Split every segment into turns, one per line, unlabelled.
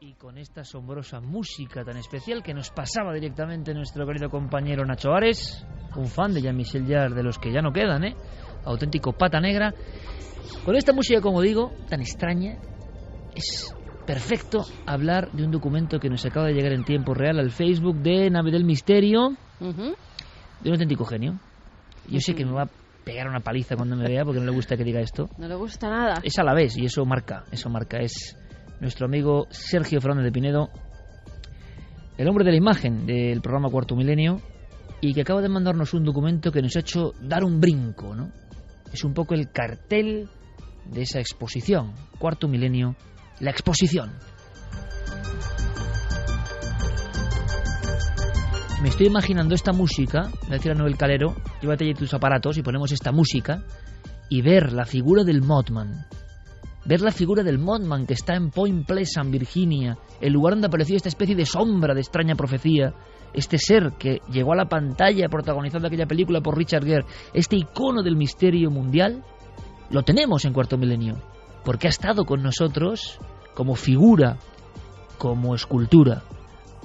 Y con esta asombrosa música tan especial que nos pasaba directamente nuestro querido compañero Nacho Ares, un fan de Jean-Michel Jarre, de los que ya no quedan, auténtico pata negra. Con esta música, como digo, tan extraña, es perfecto hablar de un documento que nos acaba de llegar en tiempo real al Facebook de Nave del Misterio, de un auténtico genio. Yo sé que me va a pegar una paliza cuando me vea porque no le gusta que diga esto.
No le gusta nada.
Es a la vez y eso marca. Es nuestro amigo Sergio Fernández de Pinedo, el hombre de la imagen del programa Cuarto Milenio, y que acaba de mandarnos un documento que nos ha hecho dar un brinco, ¿no? Es un poco el cartel de esa exposición, Cuarto Milenio, la exposición. Me estoy imaginando esta música, voy a decir a Noel Calero, llévate ya tus aparatos y ponemos esta música, y ver la figura del Mothman. Ver la figura del Mothman que está en Point Pleasant, Virginia, el lugar donde apareció esta especie de sombra de extraña profecía, este ser que llegó a la pantalla protagonizando aquella película por Richard Gere, este icono del misterio mundial, lo tenemos en Cuarto Milenio, porque ha estado con nosotros como figura, como escultura.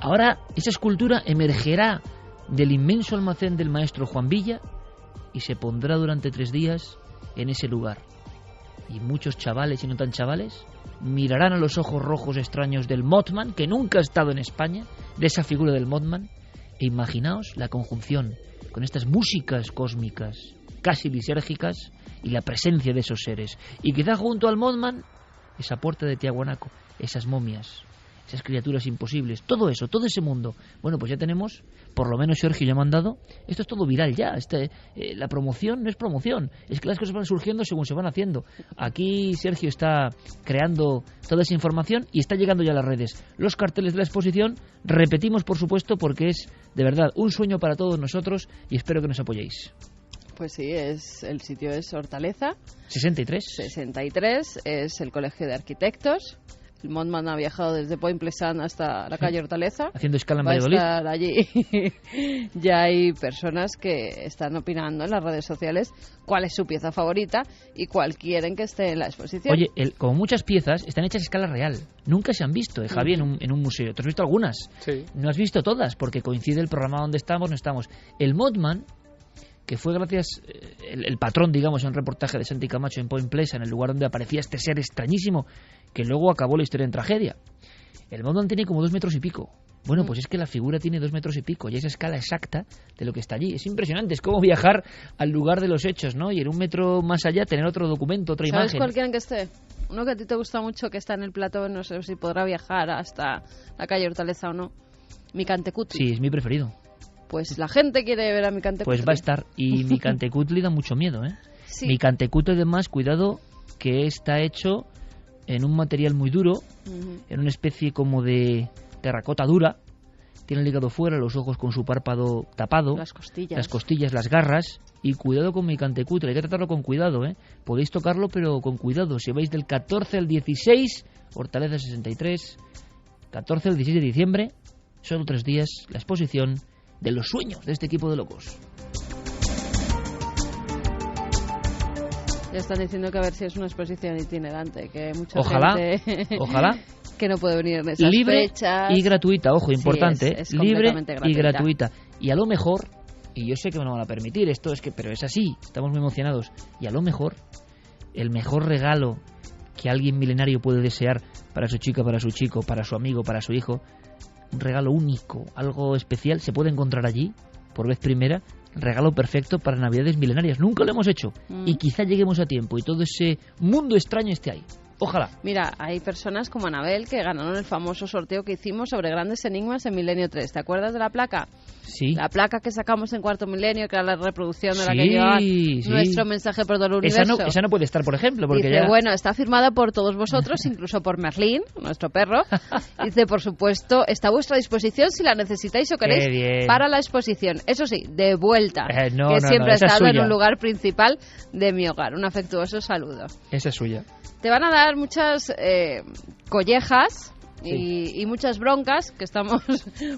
Ahora esa escultura emergerá del inmenso almacén del maestro Juan Villa y se pondrá durante 3 días en ese lugar. Y muchos chavales y no tan chavales mirarán a los ojos rojos extraños del Mothman, que nunca ha estado en España, de esa figura del Mothman, e imaginaos la conjunción con estas músicas cósmicas, casi lisérgicas, y la presencia de esos seres. Y quizá junto al Mothman, esa puerta de Tiahuanaco, esas momias, esas criaturas imposibles, todo eso, todo ese mundo. Bueno, pues ya tenemos, por lo menos Sergio ya me ha mandado, esto es todo viral ya, la promoción no es promoción, es que las cosas van surgiendo según se van haciendo. Aquí Sergio está creando toda esa información y está llegando ya a las redes. Los carteles de la exposición, repetimos por supuesto, porque es de verdad un sueño para todos nosotros y espero que nos apoyéis.
Pues sí, el sitio es Hortaleza
63,
es el Colegio de Arquitectos. El Mothman ha viajado desde Point Pleasant hasta la calle Hortaleza.
Haciendo escala en Valladolid.
Va a estar allí. Ya hay personas que están opinando en las redes sociales cuál es su pieza favorita y cuál quieren que esté en la exposición.
Oye, como muchas piezas están hechas a escala real. Nunca se han visto, Javi, en un museo. ¿Tú has visto algunas?
Sí.
No has visto todas, porque coincide el programa donde estamos, no estamos. El Mothman, que fue gracias, el patrón, digamos, en un reportaje de Santi Camacho en Point Pleasant, en el lugar donde aparecía este ser extrañísimo, que luego acabó la historia en tragedia. El Mothman tiene como 2 metros y pico. Bueno, pues es que la figura tiene 2 metros y pico, y es escala exacta de lo que está allí. Es impresionante, es como viajar al lugar de los hechos, ¿no? Y en 1 metro más allá tener otro documento, otra imagen.
¿Sabes cuál quieren que esté? Uno que a ti te gusta mucho, que está en el plató, no sé si podrá viajar hasta la calle Hortaleza o no. Mi Cantecutli.
Sí, es mi preferido.
Pues la gente quiere ver a mi Cantecutli.
Pues va a estar. Y mi Cantecutli da mucho miedo, ¿eh?
Sí.
Mi Cantecutli, además, cuidado, que está hecho en un material muy duro, en una especie como de terracota dura. Tiene el hígado fuera, los ojos con su párpado tapado.
Las costillas,
las garras. Y cuidado con mi Cantecutli, hay que tratarlo con cuidado, ¿eh? Podéis tocarlo, pero con cuidado. Si vais del 14 al 16, Hortaleza 63, 14 al 16 de diciembre, solo 3 días, la exposición de los sueños de este equipo de locos.
Ya están diciendo que a ver si es una exposición itinerante, que mucha gente
ojalá
que no puede venir en esas
libre
fechas.
Y gratuita, ojo, importante,
sí, es
libre
gratuita.
y gratuita. Y a lo mejor, y yo sé que me lo van a permitir, pero es así, estamos muy emocionados, y a lo mejor el mejor regalo que alguien milenario puede desear para su chica, para su chico, para su amigo, para su hijo, un regalo único, algo especial, se puede encontrar allí, por vez primera, regalo perfecto para Navidades milenarias. Nunca lo hemos hecho y quizá lleguemos a tiempo y todo ese mundo extraño esté ahí. Ojalá.
Mira, hay personas como Anabel que ganaron el famoso sorteo que hicimos sobre grandes enigmas en Milenio 3. ¿Te acuerdas de la placa?
Sí.
La placa que sacamos en Cuarto Milenio, que era la reproducción de la que llevaba nuestro mensaje por todo el universo.
Esa no puede estar, por ejemplo, porque
dice,
ya...
bueno, está firmada por todos vosotros, incluso por Merlín, nuestro perro. Dice, por supuesto, está a vuestra disposición si la necesitáis o queréis para la exposición. Eso sí, de vuelta, siempre ha estado en un lugar principal de mi hogar. Un afectuoso saludo.
Esa es suya.
Te van a dar muchas collejas y muchas broncas que estamos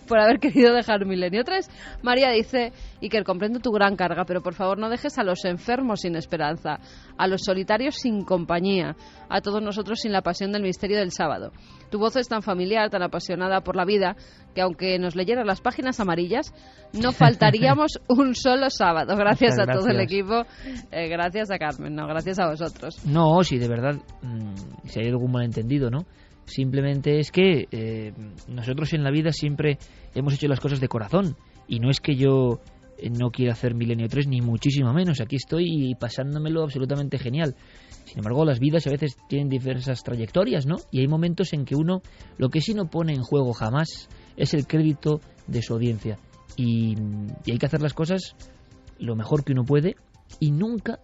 por haber querido dejar Milenio 3. María dice: Iker, comprendo tu gran carga, pero por favor no dejes a los enfermos sin esperanza, a los solitarios sin compañía, a todos nosotros sin la pasión del misterio del sábado. Tu voz es tan familiar, tan apasionada por la vida, que aunque nos leyeran las páginas amarillas, no faltaríamos un solo sábado. Gracias a todo el equipo, gracias a Carmen, no, gracias a vosotros.
No, sí, de verdad, si hay algún malentendido, ¿no? Simplemente es que nosotros en la vida siempre hemos hecho las cosas de corazón, y no es que yo no quiera hacer Milenio 3, ni muchísimo menos. Aquí estoy pasándomelo absolutamente genial. Sin embargo, las vidas a veces tienen diversas trayectorias, ¿no? Y hay momentos en que uno, lo que sí no pone en juego jamás es el crédito de su audiencia, y hay que hacer las cosas lo mejor que uno puede, y nunca,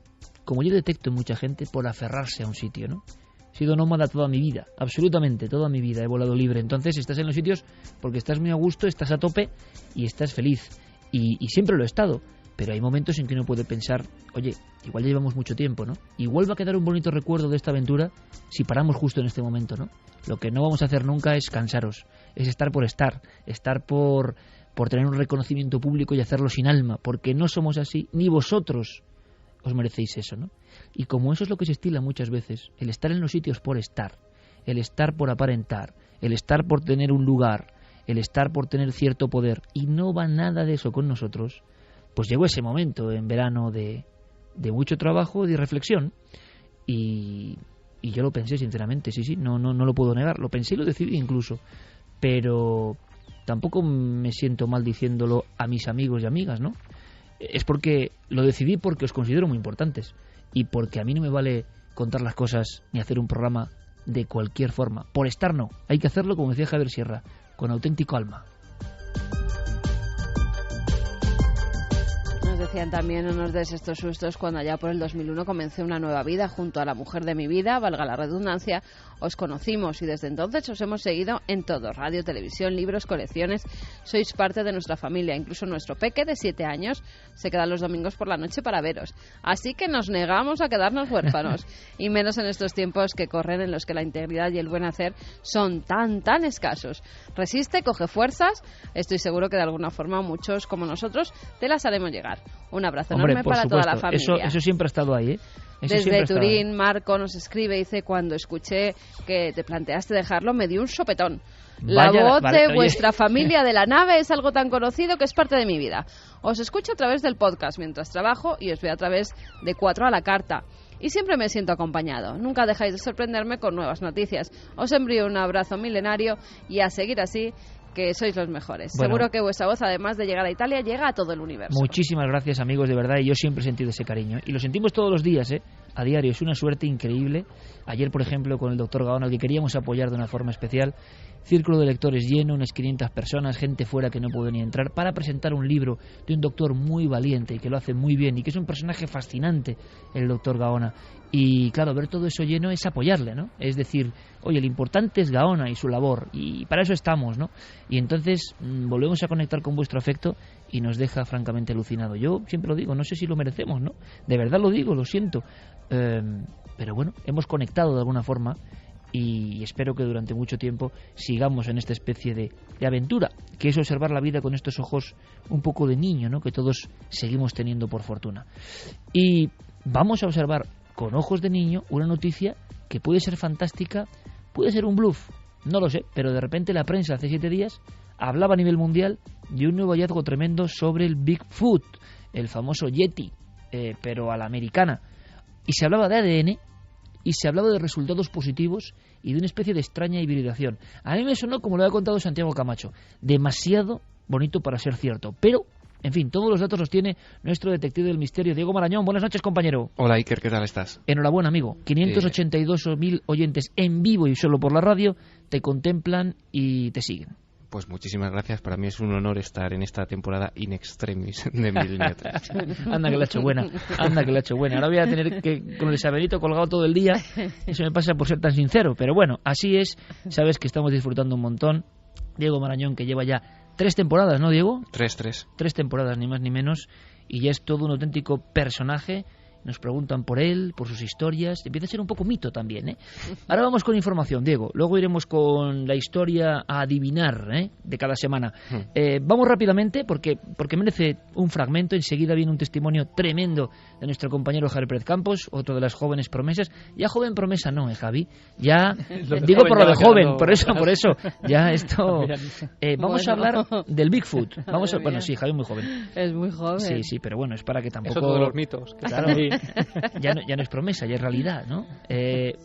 como yo detecto en mucha gente, por aferrarse a un sitio, ¿no? He sido nómada toda mi vida, absolutamente toda mi vida, he volado libre. Entonces estás en los sitios porque estás muy a gusto, estás a tope y estás feliz. Y siempre lo he estado. Pero hay momentos en que uno puede pensar, oye, igual ya llevamos mucho tiempo, ¿no? Igual va a quedar un bonito recuerdo de esta aventura si paramos justo en este momento, ¿no? Lo que no vamos a hacer nunca es cansaros, es estar por tener un reconocimiento público y hacerlo sin alma, porque no somos así, ni vosotros os merecéis eso, ¿no? Y como eso es lo que se estila muchas veces, el estar en los sitios por estar, el estar por aparentar, el estar por tener un lugar, el estar por tener cierto poder, y no va nada de eso con nosotros, pues llegó ese momento en verano de mucho trabajo, de reflexión, y yo lo pensé sinceramente, sí, no lo puedo negar, lo pensé y lo decidí incluso, pero tampoco me siento mal diciéndolo a mis amigos y amigas, ¿no? Es porque lo decidí porque os considero muy importantes, y porque a mí no me vale contar las cosas ni hacer un programa de cualquier forma. Por estar no, hay que hacerlo, como decía Javier Sierra, con auténtico alma.
Nos decían también: no nos des estos sustos, cuando allá por el 2001 comencé una nueva vida junto a la mujer de mi vida, valga la redundancia. Os conocimos y desde entonces os hemos seguido en todo: radio, televisión, libros, colecciones. Sois parte de nuestra familia. Incluso nuestro peque de 7 años se queda los domingos por la noche para veros. Así que nos negamos a quedarnos huérfanos, y menos en estos tiempos que corren, en los que la integridad y el buen hacer son tan escasos. Resiste, coge fuerzas. Estoy seguro que de alguna forma muchos como nosotros te las haremos llegar. Un abrazo enorme para toda la familia.
Eso siempre ha estado ahí, ¿eh?
Desde Turín, Marco nos escribe, dice: cuando escuché que te planteaste dejarlo, me dio un sopetón. La voz de vuestra familia de la nave es algo tan conocido que es parte de mi vida. Os escucho a través del podcast mientras trabajo y os veo a través de 4 a la carta. Y siempre me siento acompañado. Nunca dejáis de sorprenderme con nuevas noticias. Os envío un abrazo milenario y a seguir así, que sois los mejores. Bueno, seguro que vuestra voz, además de llegar a Italia, llega a todo el universo.
Muchísimas gracias, amigos, de verdad, y yo siempre he sentido ese cariño. Y lo sentimos todos los días, a diario. Es una suerte increíble. Ayer, por ejemplo, con el doctor Gaona, que queríamos apoyar de una forma especial, círculo de lectores lleno, unas 500 personas, gente fuera que no puede ni entrar, para presentar un libro de un doctor muy valiente y que lo hace muy bien y que es un personaje fascinante, el doctor Gaona. Y claro, ver todo eso lleno es apoyarle, ¿no? Es decir, oye, lo importante es Gaona y su labor, y para eso estamos, ¿no? Y entonces volvemos a conectar con vuestro afecto y nos deja francamente alucinado. Yo siempre lo digo, no sé si lo merecemos, ¿no? De verdad lo digo, lo siento. Pero bueno, hemos conectado de alguna forma, y espero que durante mucho tiempo sigamos en esta especie de aventura, que es observar la vida con estos ojos un poco de niño, ¿no? Que todos seguimos teniendo, por fortuna. Y vamos a observar con ojos de niño una noticia que puede ser fantástica, puede ser un bluff, no lo sé, pero de repente la prensa hace 7 días hablaba a nivel mundial de un nuevo hallazgo tremendo sobre el Bigfoot, el famoso Yeti, pero a la americana. Y se hablaba de ADN, y se hablaba de resultados positivos y de una especie de extraña hibridación. A mí me sonó, como lo ha contado Santiago Camacho, demasiado bonito para ser cierto, pero en fin, todos los datos los tiene nuestro detective del misterio, Diego Marañón. Buenas noches, compañero.
Hola, Iker, ¿qué tal estás?
Enhorabuena, amigo. 582.000 oyentes en vivo y solo por la radio te contemplan y te siguen.
Pues muchísimas gracias. Para mí es un honor estar en esta temporada in extremis de Milenio 3.
Anda que la ha hecho buena. Ahora voy a tener que con el saberito colgado todo el día. Eso me pasa por ser tan sincero. Pero bueno, así es. Sabes que estamos disfrutando un montón. Diego Marañón, que lleva ya 3 temporadas, ¿no, Diego?
3
temporadas, ni más ni menos, y ya es todo un auténtico personaje. nos preguntan por él, por sus historias, empieza a ser un poco mito también, ¿eh? Ahora vamos con información, Diego, luego iremos con la historia a adivinar, ¿eh?, de cada semana. Vamos rápidamente porque merece un fragmento, enseguida viene un testimonio tremendo de nuestro compañero Javier Pérez Campos, otro de las jóvenes promesas, ya joven promesa no, ¿Javi? Ya, digo por lo de joven, por eso, ya esto... vamos a hablar del Bigfoot, bueno, sí, Javi es muy joven.
Es muy joven.
Sí, pero bueno, es para que tampoco...
Es otro de los mitos.
Claro, ya no es promesa, ya es realidad, ¿no?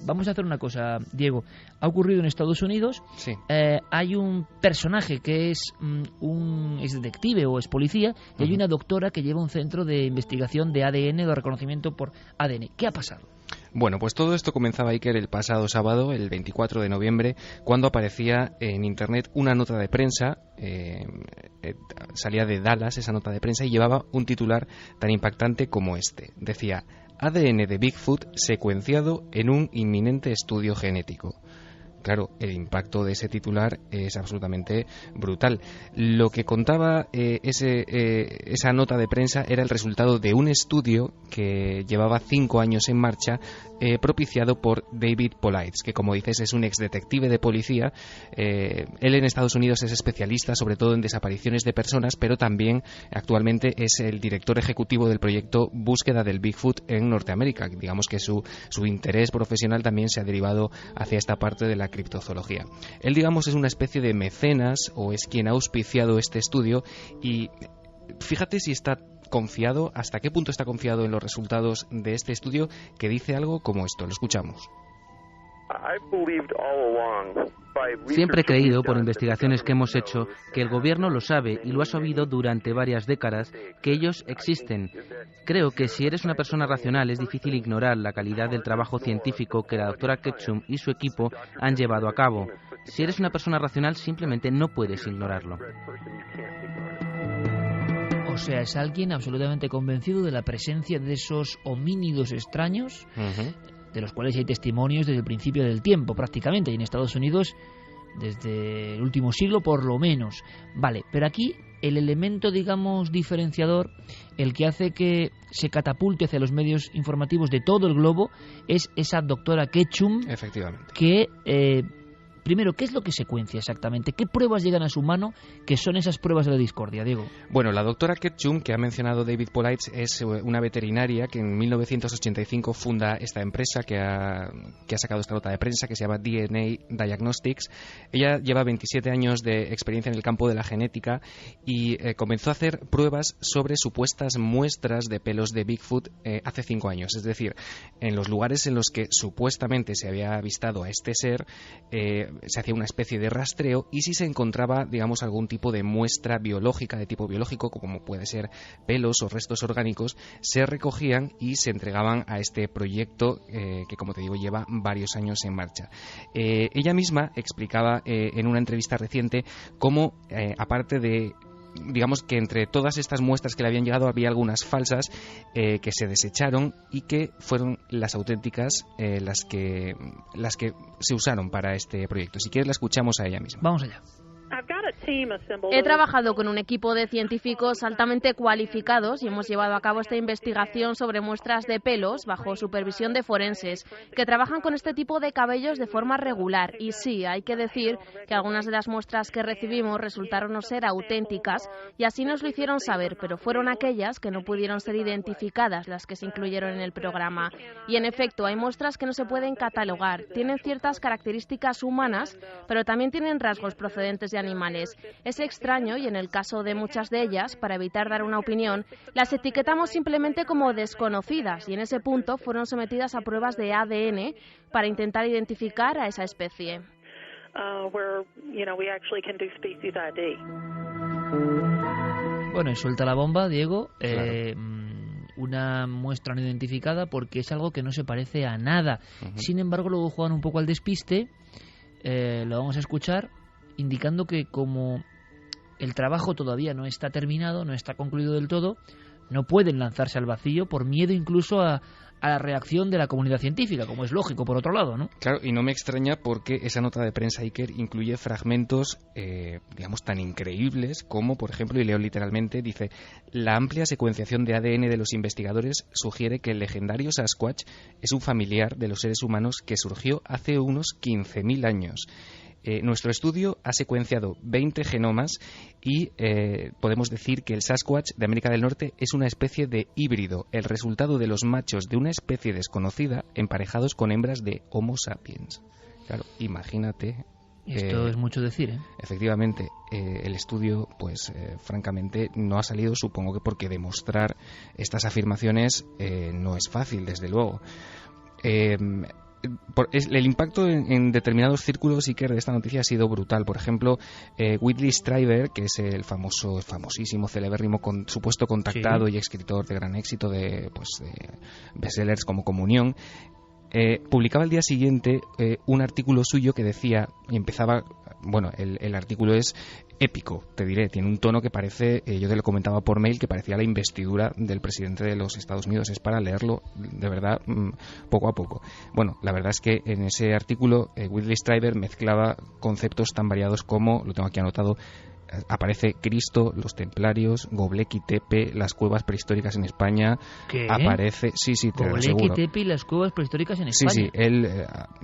Vamos a hacer una cosa, Diego. Ha ocurrido en Estados Unidos.
Sí.
Hay un personaje que es es detective o es policía, y hay una doctora que lleva un centro de investigación de ADN, de reconocimiento por ADN. ¿Qué ha pasado?
Bueno, pues todo esto comenzaba, Iker, el pasado sábado, el 24 de noviembre, cuando aparecía en Internet una nota de prensa, salía de Dallas esa nota de prensa y llevaba un titular tan impactante como este. Decía: ADN de Bigfoot secuenciado en un inminente estudio genético. Claro, el impacto de ese titular es absolutamente brutal. Lo que contaba esa nota de prensa era el resultado de un estudio que llevaba 5 años en marcha, propiciado por David Polites, que, como dices, es un exdetective de policía. Él en Estados Unidos es especialista sobre todo en desapariciones de personas, pero también actualmente es el director ejecutivo del proyecto Búsqueda del Bigfoot en Norteamérica. Digamos que su interés profesional también se ha derivado hacia esta parte de la criptozoología. Él, digamos, es una especie de mecenas, o es quien ha auspiciado este estudio, y fíjate si está confiado, hasta qué punto está confiado en los resultados de este estudio, que dice algo como esto. Lo escuchamos.
Siempre he creído, por investigaciones que hemos hecho, que el gobierno lo sabe y lo ha sabido durante varias décadas, que ellos existen. Creo que si eres una persona racional es difícil ignorar la calidad del trabajo científico que la doctora Ketchum y su equipo han llevado a cabo. Si eres una persona racional simplemente no puedes ignorarlo.
O sea, es alguien absolutamente convencido de la presencia de esos homínidos extraños, de los cuales hay testimonios desde el principio del tiempo, prácticamente, y en Estados Unidos desde el último siglo por lo menos. Vale, pero aquí el elemento, digamos, diferenciador, el que hace que se catapulte hacia los medios informativos de todo el globo, es esa doctora Ketchum.
Efectivamente.
Que... primero, ¿qué es lo que secuencia exactamente? ¿Qué pruebas llegan a su mano que son esas pruebas de la discordia, Diego?
Bueno, la doctora Ketchum, que ha mencionado David Polites, es una veterinaria que en 1985 funda esta empresa que ha sacado esta nota de prensa, que se llama DNA Diagnostics. Ella lleva 27 años de experiencia en el campo de la genética y comenzó a hacer pruebas sobre supuestas muestras de pelos de Bigfoot hace 5 años. Es decir, en los lugares en los que supuestamente se había avistado a este ser, se hacía una especie de rastreo, y si se encontraba, digamos, algún tipo de muestra biológica, de tipo biológico, como puede ser pelos o restos orgánicos, se recogían y se entregaban a este proyecto que, como te digo, lleva varios años en marcha. Ella misma explicaba en una entrevista reciente cómo, aparte de, digamos, que entre todas estas muestras que le habían llegado había algunas falsas que se desecharon y que fueron las auténticas, las que se usaron para este proyecto. Si quieres, la escuchamos a ella misma.
Vamos allá.
He trabajado con un equipo de científicos altamente cualificados y hemos llevado a cabo esta investigación sobre muestras de pelos bajo supervisión de forenses que trabajan con este tipo de cabellos de forma regular. Y sí, hay que decir que algunas de las muestras que recibimos resultaron no ser auténticas y así nos lo hicieron saber, pero fueron aquellas que no pudieron ser identificadas las que se incluyeron en el programa. Y en efecto, hay muestras que no se pueden catalogar, tienen ciertas características humanas, pero también tienen rasgos procedentes de animales. Es extraño y en el caso de muchas de ellas, para evitar dar una opinión, las etiquetamos simplemente como desconocidas y en ese punto fueron sometidas a pruebas de ADN para intentar identificar a esa especie.
Bueno, y suelta la bomba, Diego.
Claro.
Una muestra no identificada porque es algo que no se parece a nada. Sin embargo, luego juegan un poco al despiste. Lo vamos a escuchar, indicando que como el trabajo todavía no está terminado, no está concluido del todo, no pueden lanzarse al vacío por miedo incluso a a la reacción de la comunidad científica, como es lógico, por otro lado, ¿no?
Claro, y no me extraña porque esa nota de prensa, Iker, incluye fragmentos, digamos, tan increíbles como, por ejemplo, y leo literalmente, dice: la amplia secuenciación de ADN de los investigadores sugiere que el legendario Sasquatch es un familiar de los seres humanos que surgió hace unos 15.000 años. Nuestro estudio ha secuenciado 20 genomas y podemos decir que el Sasquatch de América del Norte es una especie de híbrido, el resultado de los machos de una especie desconocida emparejados con hembras de Homo sapiens. Claro, imagínate.
Esto es mucho decir, ¿eh?
Efectivamente, el estudio, pues francamente, no ha salido, supongo que porque demostrar estas afirmaciones no es fácil, desde luego. El impacto en determinados círculos, Iker, de esta noticia ha sido brutal. Por ejemplo, Whitley Strieber, que es el famosísimo, celebérrimo supuesto contactado y escritor de gran éxito de bestsellers como Comunión, publicaba al día siguiente un artículo suyo que decía, y empezaba, bueno, el artículo es épico, te diré, tiene un tono que parece, yo te lo comentaba por mail, que parecía la investidura del presidente de los Estados Unidos. Es para leerlo, de verdad, poco a poco. Bueno, la verdad es que en ese artículo Whitley Strieber mezclaba conceptos tan variados como, lo tengo aquí anotado, aparece Cristo, los templarios, Göbekli Tepe, las cuevas prehistóricas en España.
¿Qué?
Aparece, sí, te lo aseguro.
Göbekli Tepe y las cuevas prehistóricas en España.
Sí, él,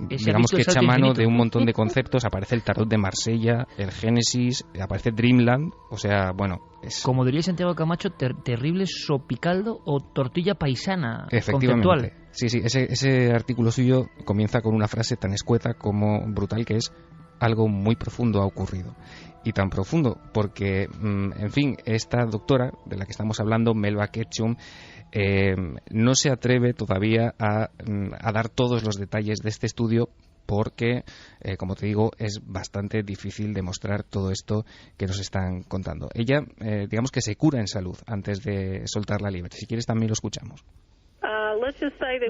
digamos que echa mano de un montón de conceptos. Aparece el tarot de Marsella, el Génesis, aparece Dreamland, o sea, bueno...
Como diría Santiago Camacho, terrible sopicaldo o tortilla paisana
conceptual.
Efectivamente.
Sí, ese artículo suyo comienza con una frase tan escueta como brutal, que es: algo muy profundo ha ocurrido. Y tan profundo porque, en fin, esta doctora de la que estamos hablando, Melba Ketchum, no se atreve todavía a dar todos los detalles de este estudio porque, como te digo, es bastante difícil demostrar todo esto que nos están contando. Ella, digamos que se cura en salud antes de soltarla libre. Si quieres también lo escuchamos.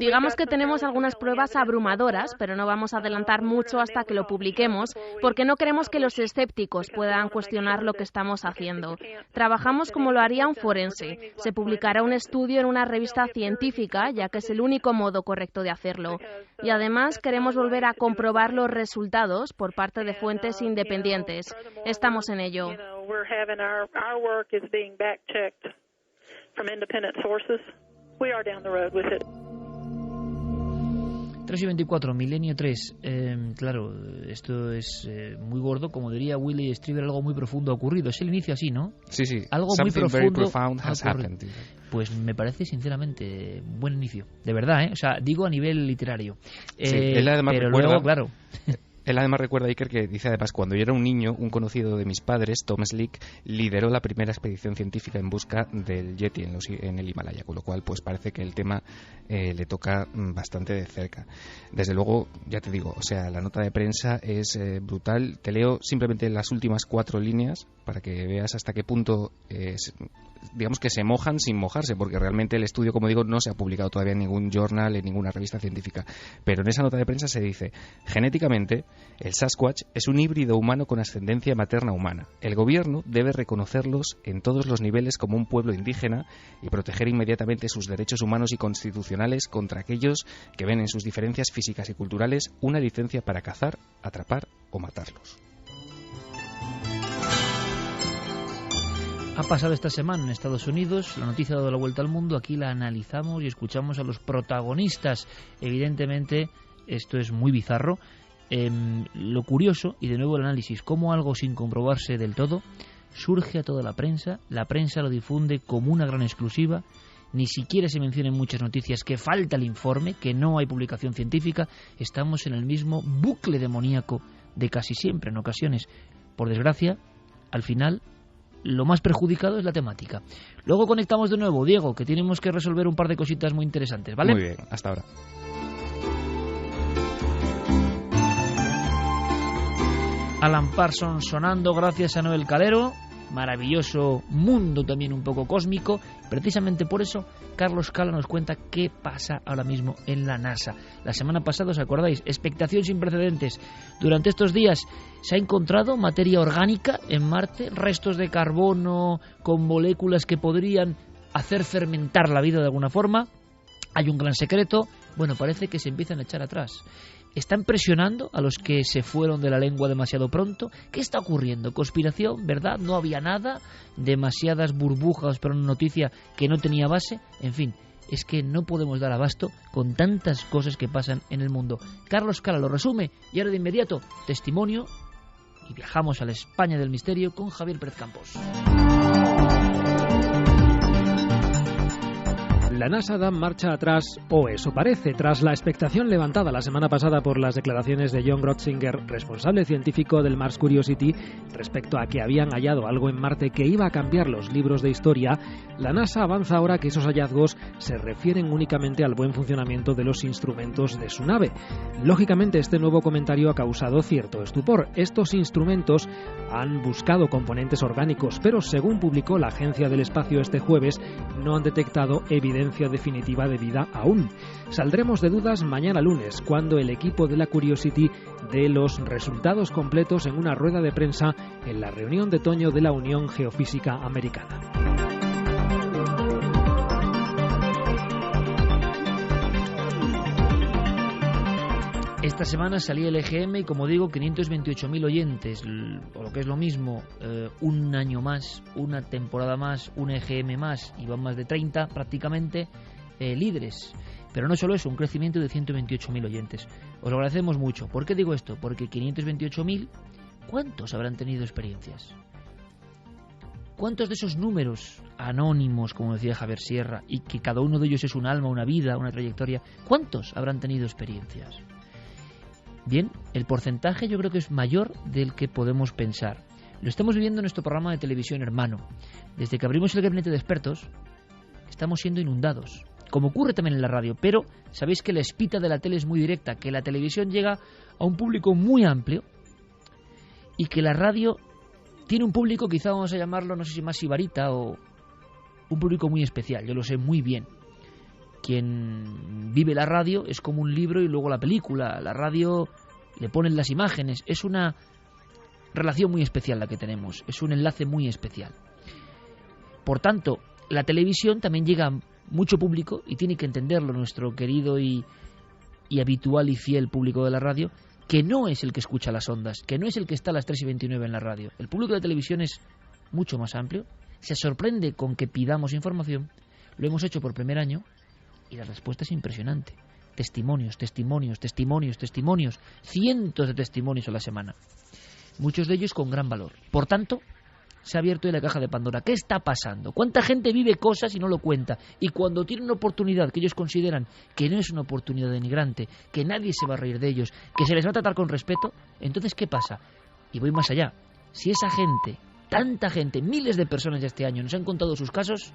Digamos que tenemos algunas pruebas abrumadoras, pero no vamos a adelantar mucho hasta que lo publiquemos, porque no queremos que los escépticos puedan cuestionar lo que estamos haciendo. Trabajamos como lo haría un forense. Se publicará un estudio en una revista científica, ya que es el único modo correcto de hacerlo. Y además queremos volver a comprobar los resultados por parte de fuentes independientes. Estamos en ello.
We are down the road with it. 3:24, Milenio 3. Claro, esto es muy gordo. Como diría Willy Strieber, algo muy profundo ha ocurrido. Es el inicio así, ¿no?
Sí.
Algo
Something
muy profundo
very profound has happened.
Pues me parece, sinceramente, buen inicio. De verdad, ¿eh? O sea, digo a nivel literario.
Él además
pero
recuerda,
luego, claro...
Él además recuerda, Iker, que dice además: cuando yo era un niño, un conocido de mis padres, Tom Slick, lideró la primera expedición científica en busca del Yeti en el Himalaya, con lo cual pues parece que el tema le toca bastante de cerca. Desde luego, ya te digo, o sea, la nota de prensa es brutal. Te leo simplemente las últimas 4 líneas para que veas hasta qué punto digamos que se mojan sin mojarse, porque realmente el estudio, como digo, no se ha publicado todavía en ningún journal, en ninguna revista científica, pero en esa nota de prensa se dice: genéticamente, el Sasquatch es un híbrido humano con ascendencia materna humana. El gobierno debe reconocerlos en todos los niveles como un pueblo indígena y proteger inmediatamente sus derechos humanos y constitucionales contra aquellos que ven en sus diferencias físicas y culturales una licencia para cazar, atrapar o matarlos.
Ha pasado esta semana en Estados Unidos, la noticia ha dado la vuelta al mundo, aquí la analizamos y escuchamos a los protagonistas. Evidentemente, esto es muy bizarro. Lo curioso, y de nuevo el análisis, cómo algo sin comprobarse del todo surge a toda la prensa lo difunde como una gran exclusiva, ni siquiera se menciona en muchas noticias que falta el informe, que no hay publicación científica. Estamos en el mismo bucle demoníaco de casi siempre, en ocasiones. Por desgracia, al final, lo más perjudicado es la temática. Luego conectamos de nuevo, Diego, que tenemos que resolver un par de cositas muy interesantes, ¿vale?
Muy bien, hasta ahora.
Alan Parsons sonando gracias a Noel Calero. Maravilloso mundo también un poco cósmico. Precisamente por eso Carlos Cala nos cuenta qué pasa ahora mismo en la NASA. La semana pasada, ¿os acordáis? Expectación sin precedentes. Durante estos días se ha encontrado materia orgánica en Marte, restos de carbono con moléculas que podrían hacer fermentar la vida de alguna forma. Hay un gran secreto. Bueno, parece que se empiezan a echar atrás. ¿Están presionando a los que se fueron de la lengua demasiado pronto? ¿Qué está ocurriendo? ¿Conspiración? ¿Verdad? ¿No había nada? ¿Demasiadas burbujas para una noticia que no tenía base? En fin, es que no podemos dar abasto con tantas cosas que pasan en el mundo. Carlos Cala lo resume y ahora de inmediato, testimonio, y viajamos a la España del misterio con Javier Pérez Campos.
La NASA da marcha atrás, o eso parece, tras la expectación levantada la semana pasada por las declaraciones de John Grotzinger, responsable científico del Mars Curiosity, respecto a que habían hallado algo en Marte que iba a cambiar los libros de historia. La NASA avanza ahora que esos hallazgos se refieren únicamente al buen funcionamiento de los instrumentos de su nave. Lógicamente, este nuevo comentario ha causado cierto estupor. Estos instrumentos han buscado componentes orgánicos, pero según publicó la Agencia del Espacio este jueves, no han detectado evidencia definitiva de vida aún. Saldremos de dudas mañana lunes, cuando el equipo de la Curiosity dé los resultados completos en una rueda de prensa en la reunión de otoño de la Unión Geofísica Americana.
Esta semana salía el EGM y, como digo, 528.000 oyentes, o lo que es lo mismo, un año más, una temporada más, un EGM más, y van más de 30 prácticamente líderes. Pero no solo eso, un crecimiento de 128.000 oyentes. Os lo agradecemos mucho. ¿Por qué digo esto? Porque 528.000, ¿cuántos habrán tenido experiencias? ¿Cuántos de esos números anónimos, como decía Javier Sierra, y que cada uno de ellos es un alma, una vida, una trayectoria, cuántos habrán tenido experiencias? Bien, el porcentaje yo creo que es mayor del que podemos pensar. Lo estamos viviendo en nuestro programa de televisión hermano. Desde que abrimos el gabinete de expertos, estamos siendo inundados, como ocurre también en la radio. Pero sabéis que la espita de la tele es muy directa, que la televisión llega a un público muy amplio y que la radio tiene un público, quizá vamos a llamarlo, no sé si más sibarita o un público muy especial. Yo lo sé muy bien. Quien vive la radio es como un libro y luego la película. La radio le ponen las imágenes. Es una relación muy especial la que tenemos. Es un enlace muy especial. Por tanto, la televisión también llega a mucho público y tiene que entenderlo nuestro querido y habitual y fiel público de la radio, que no es el que escucha las ondas, que no es el que está a las 3:29 en la radio. El público de televisión es mucho más amplio. Se sorprende con que pidamos información. Lo hemos hecho por primer año. Y la respuesta es impresionante. Testimonios, testimonios, testimonios, testimonios. Cientos de testimonios a la semana. Muchos de ellos con gran valor. Por tanto, se ha abierto hoy la caja de Pandora. ¿Qué está pasando? ¿Cuánta gente vive cosas y no lo cuenta? Y cuando tiene una oportunidad que ellos consideran que no es una oportunidad denigrante, que nadie se va a reír de ellos, que se les va a tratar con respeto, entonces ¿qué pasa? Y voy más allá. Si esa gente, tanta gente, miles de personas ya este año nos han contado sus casos,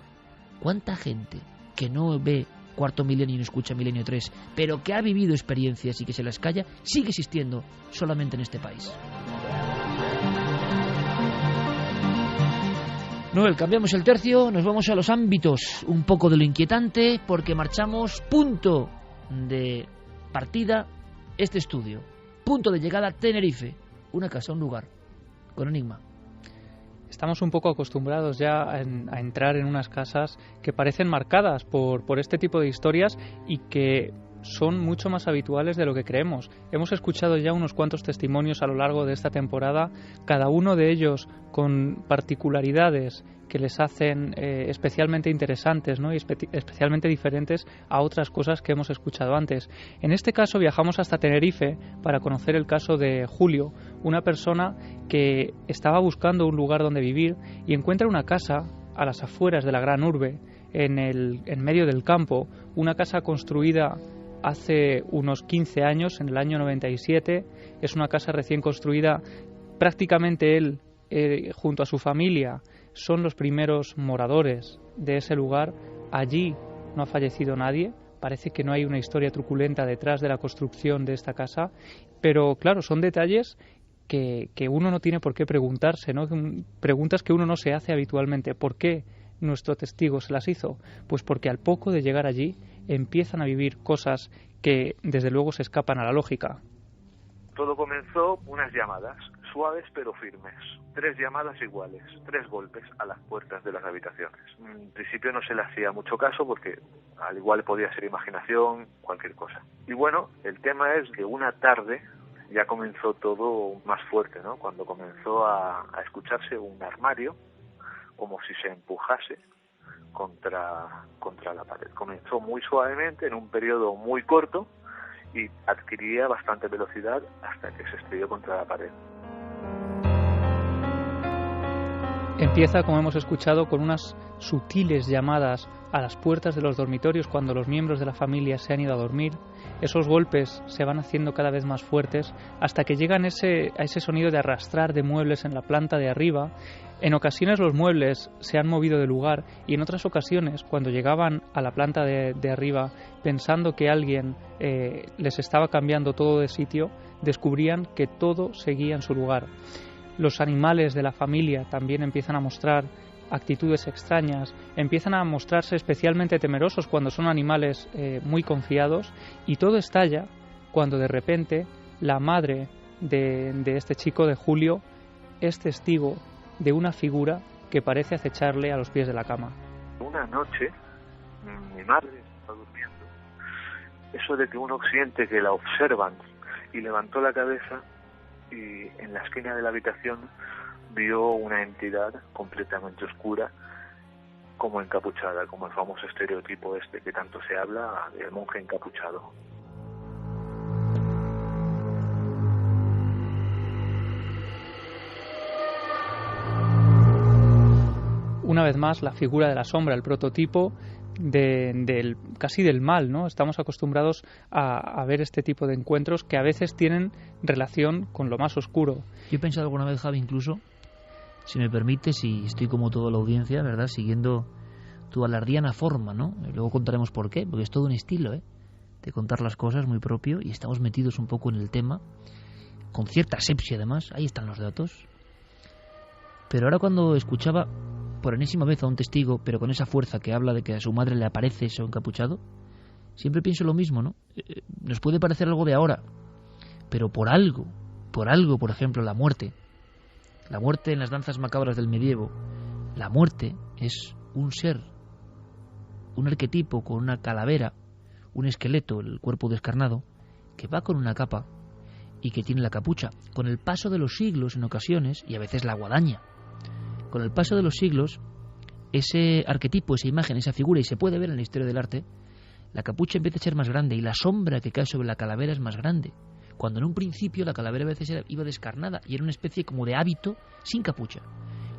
¿cuánta gente que no ve Cuarto Milenio y no escucha Milenio 3, pero que ha vivido experiencias y que se las calla, sigue existiendo solamente en este país? Noel, cambiamos el tercio, nos vamos a los ámbitos un poco de lo inquietante, porque marchamos, punto de partida, este estudio, punto de llegada, Tenerife, una casa, un lugar, con enigma.
Estamos un poco acostumbrados ya a entrar en unas casas que parecen marcadas por este tipo de historias y que son mucho más habituales de lo que creemos. Hemos escuchado ya unos cuantos testimonios a lo largo de esta temporada, cada uno de ellos con particularidades que les hacen especialmente interesantes, ¿no? Y especialmente diferentes a otras cosas que hemos escuchado antes. En este caso viajamos hasta Tenerife para conocer el caso de Julio, una persona que estaba buscando un lugar donde vivir y encuentra una casa a las afueras de la gran urbe, en medio del campo, una casa construida hace unos 15 años, en el año 97. Es una casa recién construida. Prácticamente él, junto a su familia, son los primeros moradores de ese lugar. Allí no ha fallecido nadie. Parece que no hay una historia truculenta detrás de la construcción de esta casa. Pero claro, son detalles que uno no tiene por qué preguntarse, ¿no? Preguntas que uno no se hace habitualmente. ¿Por qué nuestro testigo se las hizo? Pues porque al poco de llegar allí empiezan a vivir cosas que desde luego se escapan a la lógica.
Todo comenzó unas llamadas, suaves pero firmes. 3 llamadas iguales, 3 golpes a las puertas de las habitaciones. En principio no se le hacía mucho caso porque al igual podía ser imaginación, cualquier cosa. Y bueno, el tema es que una tarde ya comenzó todo más fuerte, ¿no? Cuando comenzó a escucharse un armario como si se empujase contra la pared. Comenzó muy suavemente, en un periodo muy corto, y adquiría bastante velocidad hasta que se estrelló contra la pared.
Empieza, como hemos escuchado, con unas sutiles llamadas a las puertas de los dormitorios cuando los miembros de la familia se han ido a dormir. Esos golpes se van haciendo cada vez más fuertes hasta que llegan a ese sonido de arrastrar de muebles en la planta de arriba. En ocasiones los muebles se han movido de lugar y en otras ocasiones, cuando llegaban a la planta de arriba pensando que alguien les estaba cambiando todo de sitio, descubrían que todo seguía en su lugar. Los animales de la familia también empiezan a mostrar actitudes extrañas, empiezan a mostrarse especialmente temerosos cuando son animales muy confiados, y todo estalla cuando de repente la madre de este chico, de Julio, es testigo de una figura que parece acecharle a los pies de la cama.
Una noche mi madre estaba durmiendo, eso de que uno siente que la observan, y levantó la cabeza y en la esquina de la habitación vio una entidad completamente oscura, como encapuchada, como el famoso estereotipo este que tanto se habla del monje encapuchado.
Una vez más, la figura de la sombra, el prototipo casi del mal, ¿no? Estamos acostumbrados a ver este tipo de encuentros que a veces tienen relación con lo más oscuro.
Yo he pensado alguna vez, Javi, incluso, si me permites, y estoy como toda la audiencia, ¿verdad?, siguiendo tu alardiana forma, ¿no? Y luego contaremos por qué, porque es todo un estilo, de contar las cosas muy propio, y estamos metidos un poco en el tema, con cierta asepsia además, ahí están los datos. Pero ahora cuando escuchaba por enésima vez a un testigo, pero con esa fuerza que habla de que a su madre le aparece eso encapuchado, siempre pienso lo mismo, ¿no? Nos puede parecer algo de ahora, pero por algo, por ejemplo, la muerte en las danzas macabras del medievo, la muerte es un ser, un arquetipo con una calavera, un esqueleto, el cuerpo descarnado, que va con una capa y que tiene la capucha. Con el paso de los siglos, en ocasiones, y a veces la guadaña, con el paso de los siglos, ese arquetipo, esa imagen, esa figura, y se puede ver en la historia del arte, la capucha empieza a ser más grande y la sombra que cae sobre la calavera es más grande. Cuando en un principio la calavera a veces iba descarnada y era una especie como de hábito sin capucha.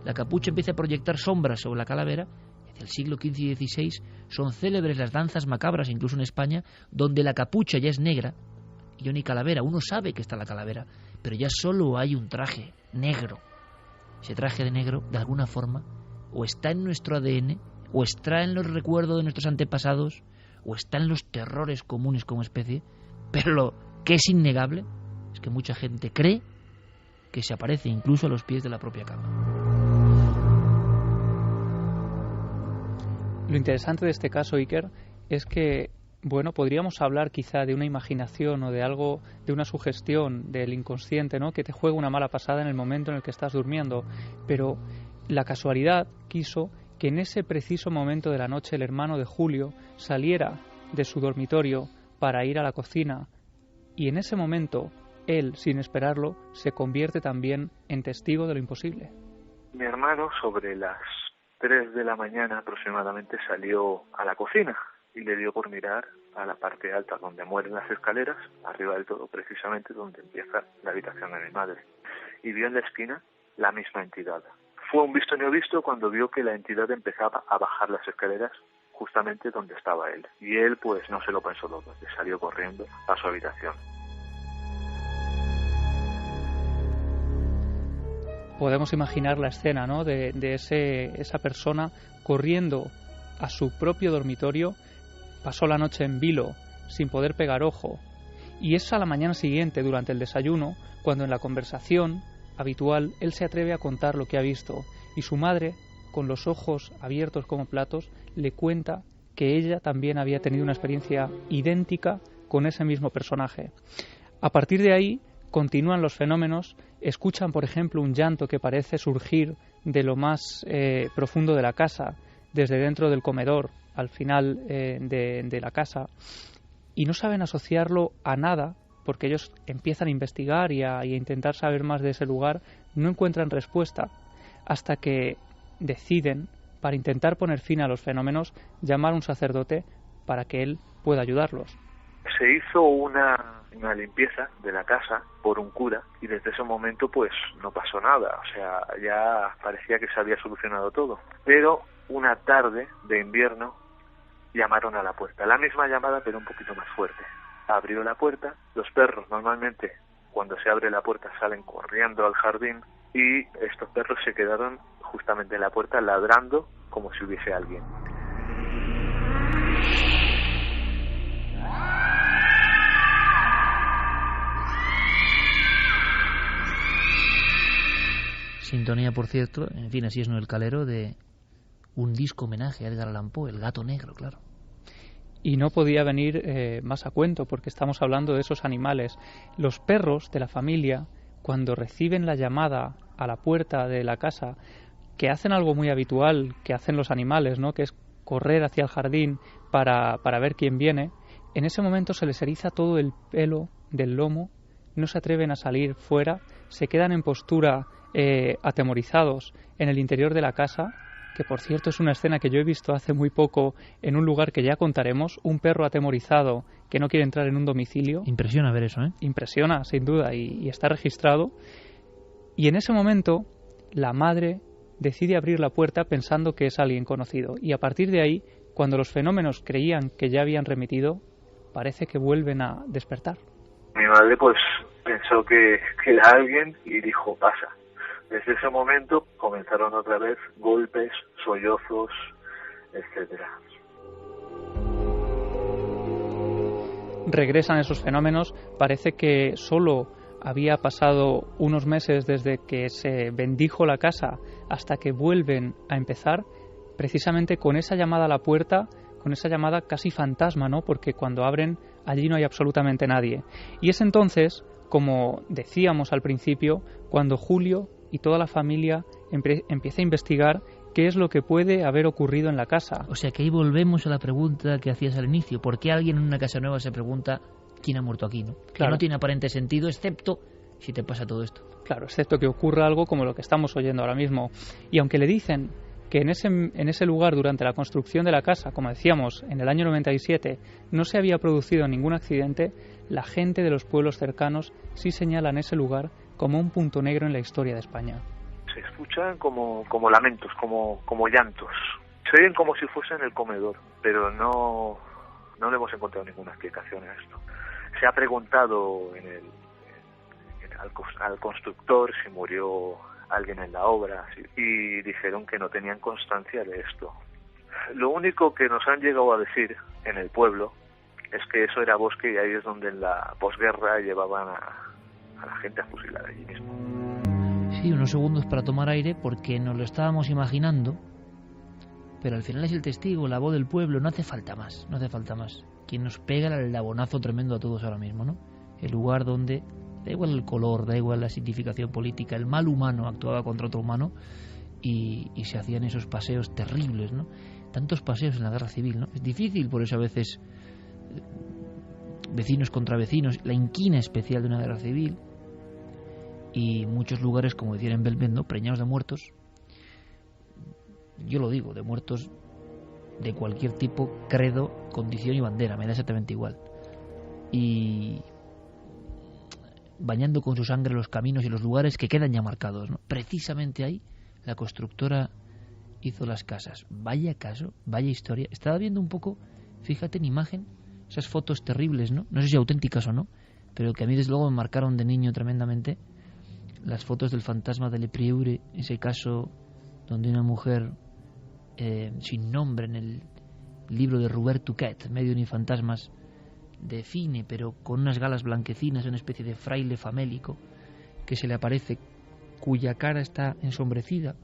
La capucha empieza a proyectar sombras sobre la calavera. Hacia el siglo XV y XVI son célebres las danzas macabras, incluso en España, donde la capucha ya es negra y no hay calavera. Uno sabe que está la calavera, pero ya solo hay un traje negro. Ese traje de negro, de alguna forma, o está en nuestro ADN, o está en los recuerdos de nuestros antepasados, o está en los terrores comunes como especie, pero lo que es innegable es que mucha gente cree que se aparece incluso a los pies de la propia cama.
Lo interesante de este caso, Iker, es que, bueno, podríamos hablar quizá de una imaginación o de algo, de una sugestión del inconsciente, ¿no?, que te juega una mala pasada en el momento en el que estás durmiendo, pero la casualidad quiso que en ese preciso momento de la noche el hermano de Julio saliera de su dormitorio para ir a la cocina, y en ese momento él, sin esperarlo, se convierte también en testigo de lo imposible.
Mi hermano, sobre las 3 de la mañana aproximadamente, salió a la cocina y le dio por mirar a la parte alta donde mueren las escaleras, arriba del todo, precisamente donde empieza la habitación de mi madre, y vio en la esquina la misma entidad. Fue un visto y no visto cuando vio que la entidad empezaba a bajar las escaleras justamente donde estaba él, y él pues no se lo pensó dos veces, salió corriendo a su habitación.
Podemos imaginar la escena, ¿no?, de esa persona corriendo a su propio dormitorio. Pasó la noche en vilo, sin poder pegar ojo, y es a la mañana siguiente, durante el desayuno, cuando en la conversación habitual él se atreve a contar lo que ha visto, y su madre, con los ojos abiertos como platos, le cuenta que ella también había tenido una experiencia idéntica con ese mismo personaje. A partir de ahí continúan los fenómenos, escuchan, por ejemplo, un llanto que parece surgir de lo más profundo de la casa, desde dentro del comedor, al final de la casa, y no saben asociarlo a nada, porque ellos empiezan a investigar y a intentar saber más de ese lugar, no encuentran respuesta, hasta que deciden, para intentar poner fin a los fenómenos, llamar a un sacerdote para que él pueda ayudarlos.
Se hizo una limpieza de la casa por un cura y desde ese momento pues no pasó nada, o sea, ya parecía que se había solucionado todo. Pero una tarde de invierno llamaron a la puerta, la misma llamada pero un poquito más fuerte. Abrió la puerta, los perros normalmente cuando se abre la puerta salen corriendo al jardín y estos perros se quedaron justamente en la puerta ladrando como si hubiese alguien.
Sintonía, por cierto, en fin, así es Noel Calero, de un disco homenaje a Edgar Allan Poe, El gato negro, claro.
Y no podía venir más a cuento, porque estamos hablando de esos animales. Los perros de la familia, cuando reciben la llamada a la puerta de la casa, que hacen algo muy habitual que hacen los animales, ¿no?, que es correr hacia el jardín para ver quién viene, en ese momento se les eriza todo el pelo del lomo, no se atreven a salir fuera, se quedan en postura atemorizados en el interior de la casa, que por cierto es una escena que yo he visto hace muy poco en un lugar que ya contaremos, un perro atemorizado que no quiere entrar en un domicilio.
Impresiona ver eso, ¿eh?
Impresiona, sin duda, y está registrado. Y en ese momento la madre decide abrir la puerta pensando que es alguien conocido. Y a partir de ahí, cuando los fenómenos creían que ya habían remitido, parece que vuelven a despertar.
Mi madre pues pensó que era alguien y dijo, pasa. Desde ese momento comenzaron otra vez golpes, sollozos, etcétera.
Regresan esos fenómenos. Parece que solo había pasado unos meses desde que se bendijo la casa hasta que vuelven a empezar, precisamente con esa llamada a la puerta, con esa llamada casi fantasma, ¿no? Porque cuando abren allí no hay absolutamente nadie. Y es entonces, como decíamos al principio, cuando Julio y toda la familia empieza a investigar qué es lo que puede haber ocurrido en la casa.
O sea que ahí volvemos a la pregunta que hacías al inicio. ¿Por qué alguien en una casa nueva se pregunta quién ha muerto aquí, ¿no? Claro. Que no tiene aparente sentido, excepto si te pasa todo esto.
Claro, excepto que ocurra algo como lo que estamos oyendo ahora mismo. Y aunque le dicen que en ese lugar, durante la construcción de la casa, como decíamos, en el año 97, no se había producido ningún accidente, la gente de los pueblos cercanos sí señalan ese lugar como un punto negro en la historia de España.
Se escuchan como lamentos, como llantos. Se oyen como si fuese en el comedor, pero no le hemos encontrado ninguna explicación a esto. Se ha preguntado al constructor si murió alguien en la obra y dijeron que no tenían constancia de esto. Lo único que nos han llegado a decir en el pueblo es que eso era bosque y ahí es donde en la posguerra llevaban a la gente a fusilar allí mismo.
Sí, unos segundos para tomar aire porque nos lo estábamos imaginando, pero al final es el testigo, la voz del pueblo, no hace falta más. Quien nos pega el labonazo tremendo a todos ahora mismo, ¿no? El lugar donde, da igual el color, da igual la significación política, el mal humano actuaba contra otro humano y se hacían esos paseos terribles, ¿no? Tantos paseos en la guerra civil, ¿no? Es difícil por eso a veces, vecinos contra vecinos, la inquina especial de una guerra civil y muchos lugares, como decían en Belmed, ¿no?, preñados de muertos. Yo lo digo, de muertos de cualquier tipo, credo, condición y bandera, me da exactamente igual. Y bañando con su sangre los caminos y los lugares que quedan ya marcados, ¿no? Precisamente ahí la constructora hizo las casas. Vaya caso, vaya historia. Estaba viendo un poco, fíjate en imagen, esas fotos terribles, ¿no? No sé si auténticas o no, pero que a mí desde luego me marcaron de niño tremendamente. Las fotos del fantasma de Le Prieure, ese caso donde una mujer sin nombre en el libro de Robert Touquet, Medio ni fantasmas, define, pero con unas galas blanquecinas, una especie de fraile famélico que se le aparece, cuya cara está ensombrecida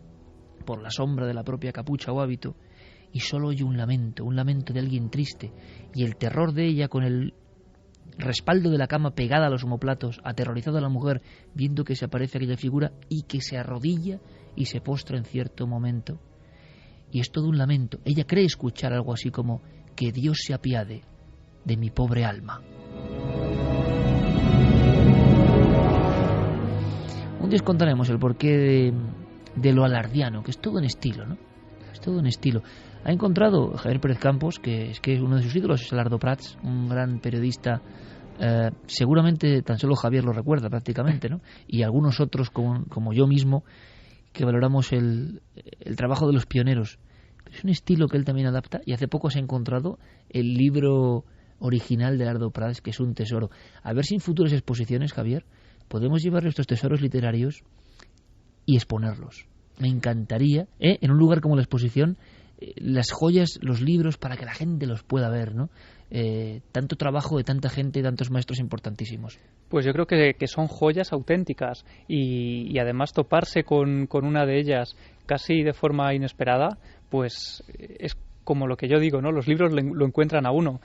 por la sombra de la propia capucha o hábito, y solo oye un lamento de alguien triste, y el terror de ella con el respaldo de la cama pegada a los omoplatos, aterrorizada la mujer viendo que se aparece aquella figura y que se arrodilla y se postra en cierto momento. Y es todo un lamento. Ella cree escuchar algo así como: que Dios se apiade de mi pobre alma. Un día os contaremos el porqué de lo alardiano, que es todo un estilo, ¿no? Es todo un estilo. Ha encontrado Javier Pérez Campos, que es uno de sus ídolos es Alardo Prats, un gran periodista, seguramente tan solo Javier lo recuerda prácticamente, ¿no? Y algunos otros como yo mismo, que valoramos el trabajo de los pioneros. Es un estilo que él también adapta, y hace poco se ha encontrado el libro original de Alardo Prats, que es un tesoro. A ver si en futuras exposiciones, Javier, podemos llevar estos tesoros literarios y exponerlos. Me encantaría, en un lugar como la exposición, las joyas, los libros, para que la gente los pueda ver, ¿no? Tanto trabajo de tanta gente, tantos maestros importantísimos.
Pues yo creo que son joyas auténticas, y además toparse con una de ellas casi de forma inesperada, pues es como lo que yo digo, ¿no? Los libros lo encuentran a uno.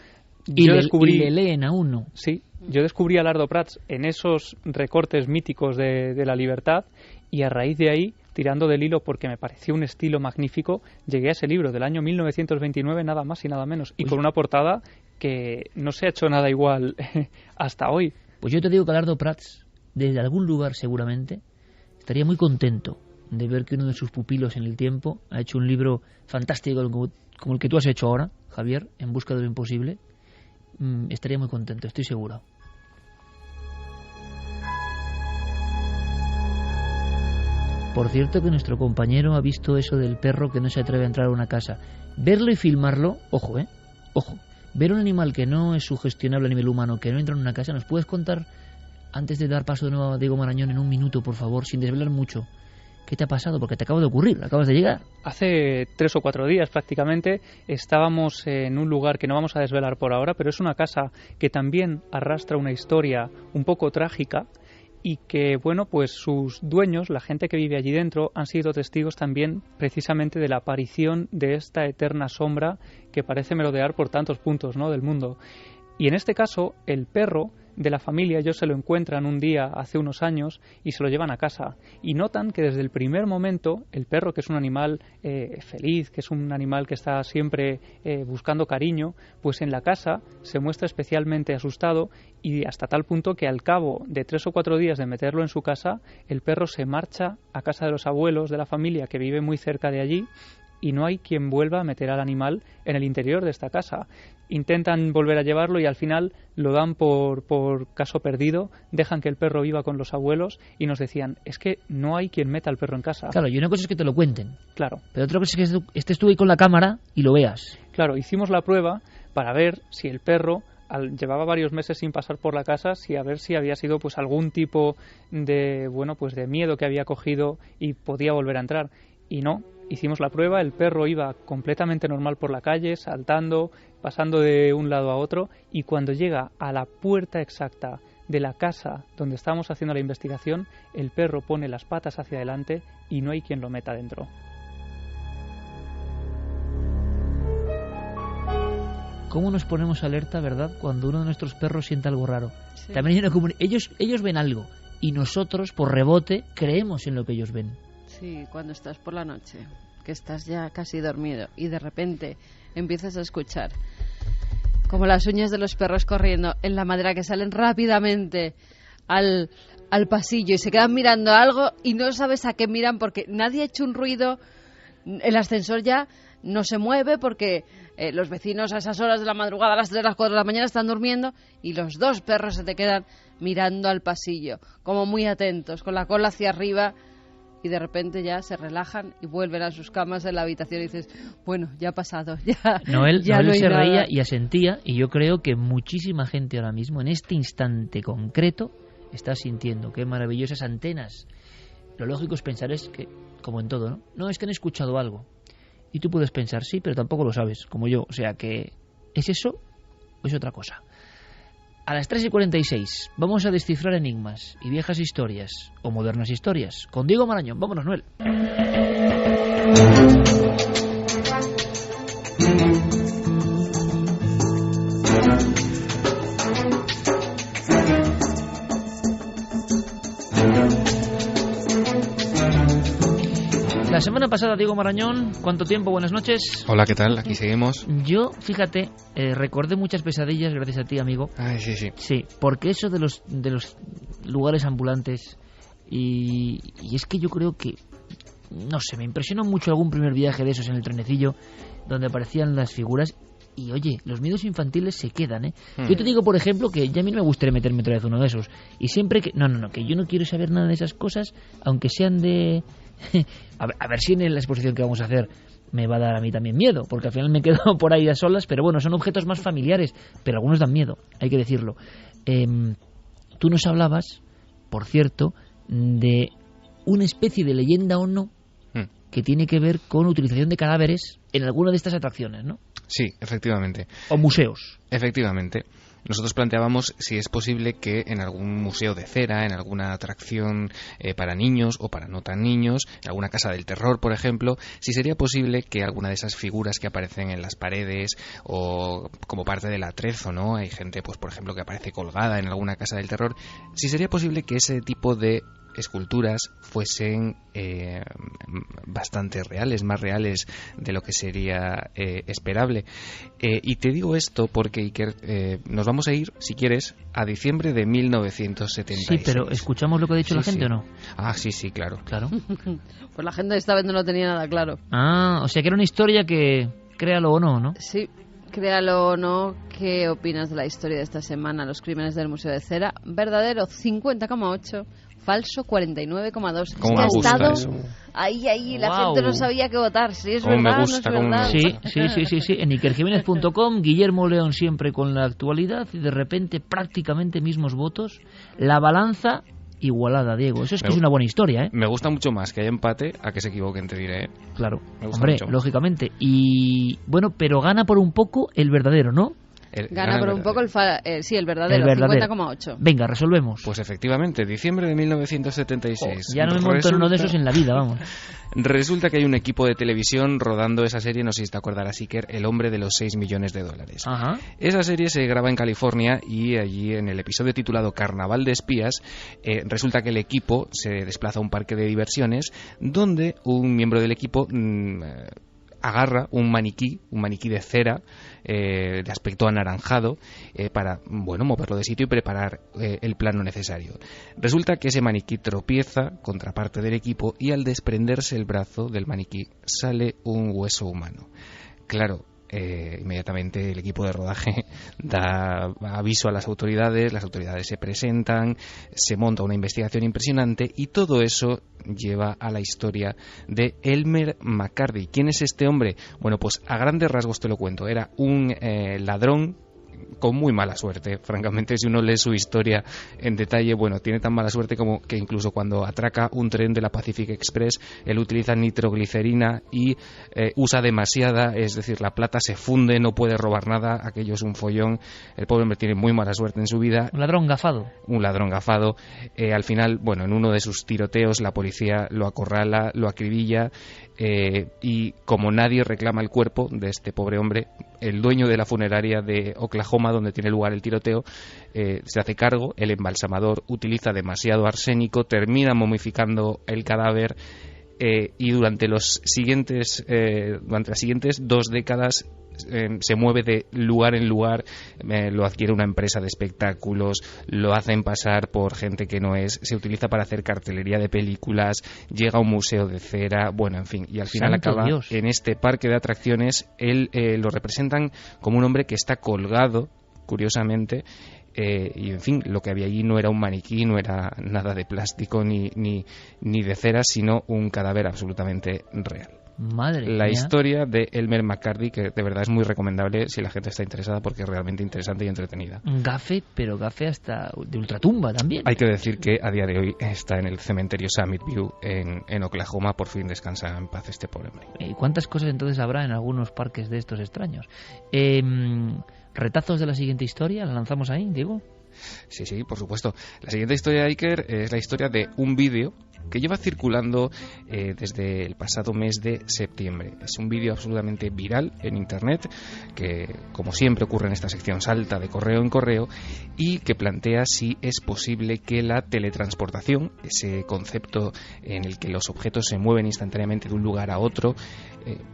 Y le leen a uno.
Sí, yo descubrí a Alardo Prats en esos recortes míticos de La Libertad, y a raíz de ahí, tirando del hilo porque me pareció un estilo magnífico, llegué a ese libro del año 1929, nada más y nada menos, y con una portada que no se ha hecho nada igual hasta hoy.
Pues yo te digo que Alardo Prats, desde algún lugar seguramente, estaría muy contento de ver que uno de sus pupilos en el tiempo ha hecho un libro fantástico como el que tú has hecho ahora, Javier, En busca de lo imposible. Estaría muy contento, estoy seguro. Por cierto, que nuestro compañero ha visto eso del perro que no se atreve a entrar a una casa. Verlo y filmarlo, ojo, ojo. Ver un animal que no es sugestionable a nivel humano, que no entra en una casa. ¿Nos puedes contar, antes de dar paso de nuevo a Diego Marañón, en un minuto, por favor, sin desvelar mucho, qué te ha pasado? Porque te acaba de ocurrir, acabas de llegar.
Hace 3 o 4 días prácticamente estábamos en un lugar que no vamos a desvelar por ahora, pero es una casa que también arrastra una historia un poco trágica, y que, bueno, pues sus dueños, la gente que vive allí dentro, han sido testigos también precisamente de la aparición de esta eterna sombra que parece merodear por tantos puntos, ¿no?, del mundo. Y en este caso, el perro de la familia, ellos se lo encuentran un día hace unos años y se lo llevan a casa, y notan que desde el primer momento el perro, que es un animal feliz, que es un animal que está siempre buscando cariño, pues en la casa se muestra especialmente asustado, y hasta tal punto que al cabo de 3 o 4 días de meterlo en su casa, el perro se marcha a casa de los abuelos de la familia, que vive muy cerca de allí, y no hay quien vuelva a meter al animal en el interior de esta casa. Intentan volver a llevarlo y al final lo dan por caso perdido, dejan que el perro viva con los abuelos, y nos decían, es que no hay quien meta al perro en casa.
Claro, y una cosa es que te lo cuenten.
Claro.
Pero otra cosa es que estés tú ahí con la cámara y lo veas.
Claro, hicimos la prueba para ver si el perro llevaba varios meses sin pasar por la casa, a ver si había sido pues algún tipo de, bueno, pues de miedo que había cogido y podía volver a entrar. Y no, hicimos la prueba, el perro iba completamente normal por la calle, saltando, pasando de un lado a otro, y cuando llega a la puerta exacta de la casa donde estábamos haciendo la investigación, el perro pone las patas hacia adelante y no hay quien lo meta dentro.
¿Cómo nos ponemos alerta, verdad, cuando uno de nuestros perros siente algo raro? Sí. También hay una ellos ven algo, y nosotros, por rebote, creemos en lo que ellos ven.
Sí, cuando estás por la noche, que estás ya casi dormido y de repente empiezas a escuchar como las uñas de los perros corriendo en la madera, que salen rápidamente al pasillo y se quedan mirando algo y no sabes a qué miran porque nadie ha hecho un ruido, el ascensor ya no se mueve porque los vecinos a esas horas de la madrugada, a las 3, las 4 de la mañana están durmiendo, y los 2 perros se te quedan mirando al pasillo, como muy atentos, con la cola hacia arriba. Y de repente ya se relajan y vuelven a sus camas en la habitación y dices, bueno, ya ha pasado, ya.
Noel
no
se reía y asentía, y yo creo que muchísima gente ahora mismo, en este instante concreto, está sintiendo qué maravillosas antenas. Lo lógico es pensar es que, como en todo, no es que han escuchado algo. Y tú puedes pensar, sí, pero tampoco lo sabes, como yo. O sea que, ¿es eso o es otra cosa? A las 3:46 vamos a descifrar enigmas y viejas historias o modernas historias con Diego Marañón. Vámonos, Noel. La semana pasada, Diego Marañón, ¿cuánto tiempo? Buenas noches.
Hola, ¿qué tal? Aquí seguimos.
Yo, fíjate, recordé muchas pesadillas gracias a ti, amigo.
Ay, sí.
Sí, porque eso de los lugares ambulantes y es que yo creo que, no sé, me impresionó mucho algún primer viaje de esos en el trenecillo donde aparecían las figuras. Y oye, los miedos infantiles se quedan, ¿eh? Yo te digo, por ejemplo, que ya a mí no me gustaría meterme otra vez uno de esos. Y siempre que... No, que yo no quiero saber nada de esas cosas, aunque sean de... a ver si en la exposición que vamos a hacer me va a dar a mí también miedo, porque al final me quedo por ahí a solas, pero bueno, son objetos más familiares, pero algunos dan miedo, hay que decirlo. Tú nos hablabas, por cierto, de una especie de leyenda o no que tiene que ver con utilización de cadáveres en alguna de estas atracciones, ¿no?
Sí, efectivamente.
O museos.
Efectivamente. Nosotros planteábamos si es posible que en algún museo de cera, en alguna atracción para niños o para no tan niños, en alguna casa del terror, por ejemplo, si sería posible que alguna de esas figuras que aparecen en las paredes o como parte del atrezo, ¿no? Hay gente, pues por ejemplo, que aparece colgada en alguna casa del terror, si sería posible que ese tipo de esculturas fuesen bastante reales, más reales de lo que sería esperable. Y te digo esto porque, Iker, nos vamos a ir, si quieres, a diciembre de 1976.
Sí, pero ¿escuchamos lo que ha dicho la gente o no?
Ah, sí, claro.
Pues la gente esta vez no lo tenía nada claro.
Ah, o sea que era una historia que, créalo o no, ¿no?
Sí. Créalo o no, ¿qué opinas de la historia de esta semana? Los crímenes del Museo de Cera. Verdadero, 50,8. Falso, 49,2.
¿Cómo me gusta eso?
Ahí, la gente no sabía qué votar. Si es verdad, no es verdad.
Sí. En ikerjiménez.com, Guillermo León siempre con la actualidad y de repente prácticamente mismos votos. La balanza igualada, Diego. Eso es que es una buena historia, ¿eh?
Me gusta mucho más que haya empate a que se equivoquen, te diré.
Claro, hombre, lógicamente. Y bueno, pero gana por un poco el verdadero, ¿no?
Gana por un poco el verdadero, 50,8.
Venga, resolvemos.
Pues efectivamente, diciembre de 1976.
Ya no me monto en uno de esos en la vida, vamos.
Resulta que hay un equipo de televisión rodando esa serie, no sé si te acordarás, Iker, El hombre de los 6 millones de dólares.
Ajá.
Esa serie se graba en California y allí en el episodio titulado Carnaval de Espías, resulta que el equipo se desplaza a un parque de diversiones donde un miembro del equipo agarra un maniquí de cera de aspecto anaranjado para, moverlo de sitio y preparar el plano necesario. Resulta que ese maniquí tropieza contra parte del equipo y al desprenderse el brazo del maniquí sale un hueso humano. Claro, inmediatamente el equipo de rodaje da aviso a las autoridades se presentan, se monta una investigación impresionante y todo eso lleva a la historia de Elmer McCarthy. ¿Quién es este hombre? Bueno, pues a grandes rasgos te lo cuento. Era un ladrón con muy mala suerte, francamente. Si uno lee su historia en detalle, tiene tan mala suerte como que incluso cuando atraca un tren de la Pacific Express, él utiliza nitroglicerina y usa demasiada, es decir, la plata se funde, no puede robar nada, aquello es un follón. El pobre hombre tiene muy mala suerte en su vida.
Un ladrón gafado.
Al final, en uno de sus tiroteos la policía lo acorrala, lo acribilla, y como nadie reclama el cuerpo de este pobre hombre, el dueño de la funeraria de Oklahoma, donde tiene lugar el tiroteo, se hace cargo. El embalsamador utiliza demasiado arsénico, termina momificando el cadáver, y durante las siguientes 2 décadas se mueve de lugar en lugar, lo adquiere una empresa de espectáculos, lo hacen pasar por gente que no es, se utiliza para hacer cartelería de películas, llega a un museo de cera, en fin, y al final acaba en este parque de atracciones. Él lo representan como un hombre que está colgado, curiosamente, y en fin, lo que había allí no era un maniquí, no era nada de plástico ni de cera, sino un cadáver absolutamente real.
Madre
la
mía.
Historia de Elmer McCarthy, que de verdad es muy recomendable si la gente está interesada, porque es realmente interesante y entretenida.
Gafe, pero gafe hasta de ultratumba también.
Hay que decir que a día de hoy está en el cementerio Summit View en Oklahoma. Por fin descansa en paz este pobre hombre.
¿Cuántas cosas entonces habrá en algunos parques de estos extraños? ¿Retazos de la siguiente historia? ¿La lanzamos ahí, Diego?
Sí, por supuesto. La siguiente historia de Iker es la historia de un vídeo que lleva circulando desde el pasado mes de septiembre. Es un vídeo absolutamente viral en Internet que, como siempre ocurre en esta sección, salta de correo en correo y que plantea si es posible que la teletransportación, ese concepto en el que los objetos se mueven instantáneamente de un lugar a otro,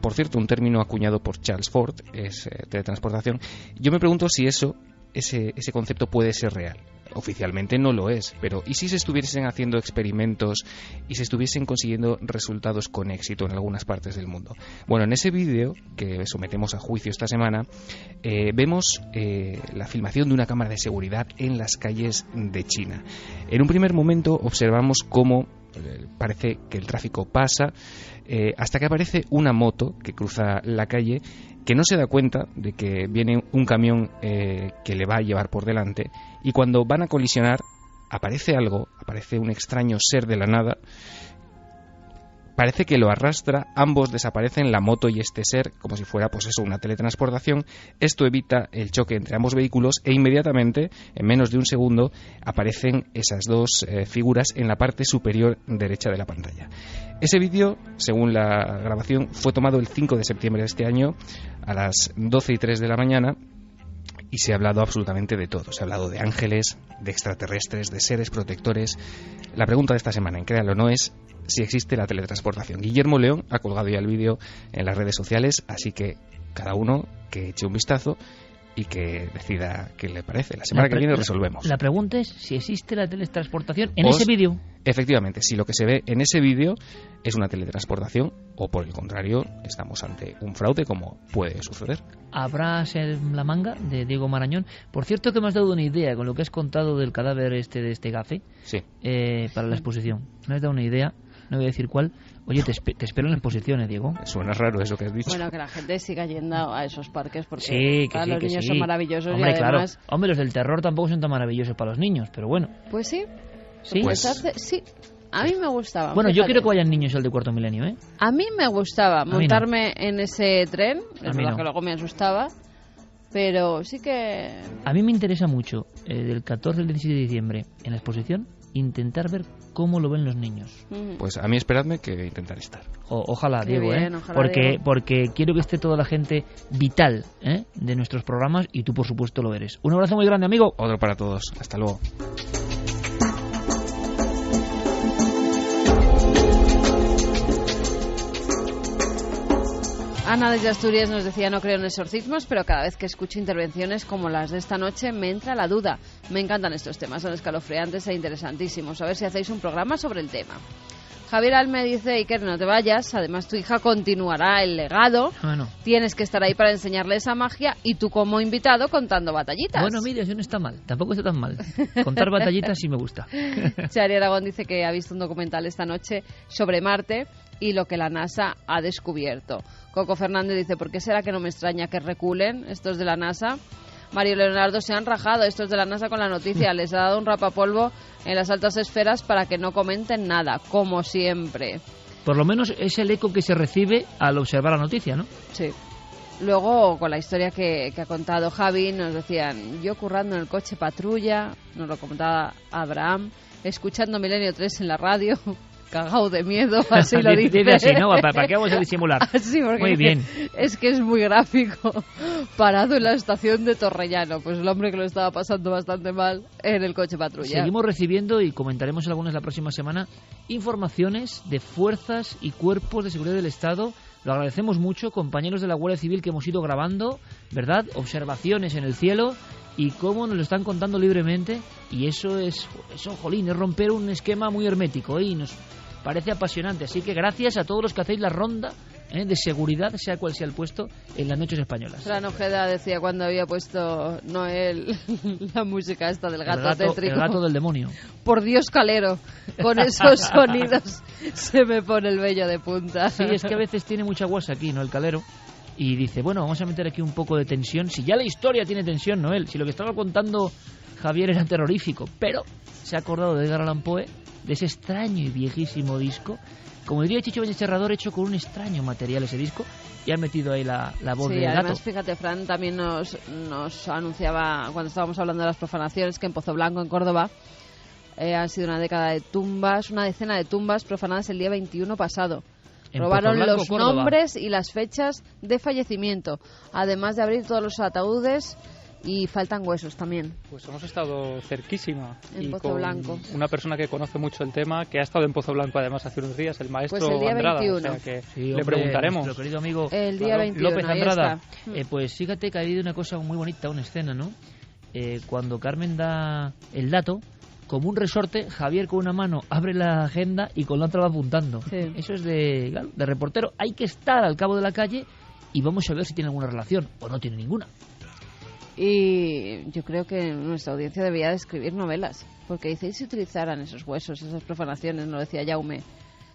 por cierto, un término acuñado por Charles Ford, es teletransportación. Yo me pregunto si ese concepto puede ser real. Oficialmente no lo es, pero ¿y si se estuviesen haciendo experimentos y se estuviesen consiguiendo resultados con éxito en algunas partes del mundo? Bueno, en ese vídeo que sometemos a juicio esta semana, vemos la filmación de una cámara de seguridad en las calles de China. En un primer momento observamos cómo parece que el tráfico pasa hasta que aparece una moto que cruza la calle, que no se da cuenta de que viene un camión que le va a llevar por delante, y cuando van a colisionar aparece un extraño ser de la nada, parece que lo arrastra, ambos desaparecen, la moto y este ser, como si fuera pues eso, una teletransportación. Esto evita el choque entre ambos vehículos e inmediatamente, en menos de un segundo, aparecen esas dos figuras en la parte superior derecha de la pantalla. Ese vídeo, según la grabación, fue tomado el 5 de septiembre de este año a las 12:03 de la mañana y se ha hablado absolutamente de todo. Se ha hablado de ángeles, de extraterrestres, de seres protectores. La pregunta de esta semana, en Créalo o no, es si existe la teletransportación. Guillermo León ha colgado ya el vídeo en las redes sociales, así que cada uno que eche un vistazo y que decida qué le parece. La semana que viene resolvemos.
La pregunta es si existe la teletransportación en ese vídeo.
Efectivamente, si lo que se ve en ese vídeo es una teletransportación o por el contrario estamos ante un fraude, como puede suceder.
¿Habrá la manga de Diego Marañón? Por cierto, que me has dado una idea con lo que has contado del cadáver de este gafe.
Sí.
Para la exposición. Me has dado una idea, no voy a decir cuál. Oye, te espero en la exposición, Diego.
Suena raro eso que has dicho.
Bueno, que la gente siga yendo a esos parques porque
sí,
los niños son maravillosos.
Hombre,
y además...
claro. Hombre, los del terror tampoco son tan maravillosos para los niños, pero bueno.
Pues sí.
¿Sí?
Sí. A mí me gustaba.
Bueno, yo quiero que vayan niños al de Cuarto Milenio, ¿eh?
A mí me gustaba montarme en ese tren. Es verdad que luego me asustaba. Pero sí que...
A mí me interesa mucho, del 14 al 17 de diciembre, en la exposición, intentar ver cómo lo ven los niños.
Pues a mí esperadme que intentaré estar.
Ojalá,
Qué
Diego,
bien, ojalá, Diego.
Porque quiero que esté toda la gente vital de nuestros programas y tú, por supuesto, lo eres. Un abrazo muy grande, amigo.
Otro para todos. Hasta luego.
Ana desde Asturias nos decía: no creo en exorcismos, pero cada vez que escucho intervenciones como las de esta noche me entra la duda. Me encantan estos temas, son escalofriantes e interesantísimos. A ver si hacéis un programa sobre el tema. Javier Alme dice: Iker, no te vayas, además tu hija continuará el legado.
Bueno.
Tienes que estar ahí para enseñarle esa magia y tú como invitado contando batallitas.
Bueno, mira, eso no está mal, tampoco está tan mal. Contar batallitas sí me gusta.
Chari Aragón dice que ha visto un documental esta noche sobre Marte y lo que la NASA ha descubierto. Coco Fernández dice: ¿por qué será que no me extraña que reculen estos de la NASA? Mario Leonardo: se han rajado estos de la NASA con la noticia, les ha dado un rapapolvo en las altas esferas para que no comenten nada, como siempre.
Por lo menos es el eco que se recibe al observar la noticia, ¿no?
Sí. Luego, con la historia que ha contado Javi, nos decían: yo currando en el coche patrulla, nos lo contaba Abraham, escuchando Milenio 3 en la radio, cagao de miedo, así lo dice.
Dice así, ¿no? ¿Para qué vamos a disimular?
Sí, porque
muy bien.
Es que es muy gráfico. Parado en la estación de Torrellano, pues el hombre que lo estaba pasando bastante mal en el coche patrulla.
Seguimos recibiendo, y comentaremos algunas la próxima semana, informaciones de fuerzas y cuerpos de seguridad del Estado. Lo agradecemos mucho, compañeros de la Guardia Civil que hemos ido grabando, ¿verdad? Observaciones en el cielo y cómo nos lo están contando libremente. Y eso, jolín, es romper un esquema muy hermético, y nos parece apasionante. Así que gracias a todos los que hacéis la ronda de seguridad, sea cual sea el puesto, en las noches españolas.
Fran Ojeda decía cuando había puesto Noel la música esta del gato tétrico:
el gato del demonio.
Por Dios, Calero, con esos sonidos se me pone el vello de punta.
Sí, es que a veces tiene mucha guasa aquí, ¿no? El Calero. Y dice: bueno, vamos a meter aquí un poco de tensión. Si ya la historia tiene tensión, Noel, si lo que estaba contando Javier era terrorífico, pero se ha acordado de Edgar Allan Poe, de ese extraño y viejísimo disco como diría Chicho Beñez Serrador, hecho con un extraño material ese disco, y han metido ahí la voz del gato.
Además, fíjate, Fran también nos anunciaba, cuando estábamos hablando de las profanaciones, que en Pozo Blanco, en Córdoba, han sido una decena de tumbas profanadas el día 21 pasado. Robaron los nombres y las fechas de fallecimiento, además de abrir todos los ataúdes, y faltan huesos también.
Pues hemos estado cerquísima.
En Pozo Blanco.
Una persona que conoce mucho el tema, que ha estado en Pozo Blanco además hace unos días, el maestro
pues el día
Andrada.
21.
O sea que
sí,
le preguntaremos.
Nuestro querido amigo
el día 21,
López Andrada. Pues fíjate que ha habido una cosa muy bonita, una escena, ¿no? Cuando Carmen da el dato, como un resorte, Javier con una mano abre la agenda y con la otra va apuntando.
Sí.
Eso es de reportero. Hay que estar al cabo de la calle y vamos a ver si tiene alguna relación o no tiene ninguna.
Y yo creo que nuestra audiencia debería de escribir novelas, porque dice, ¿y si utilizaran esos huesos, esas profanaciones? Nos lo decía Jaume,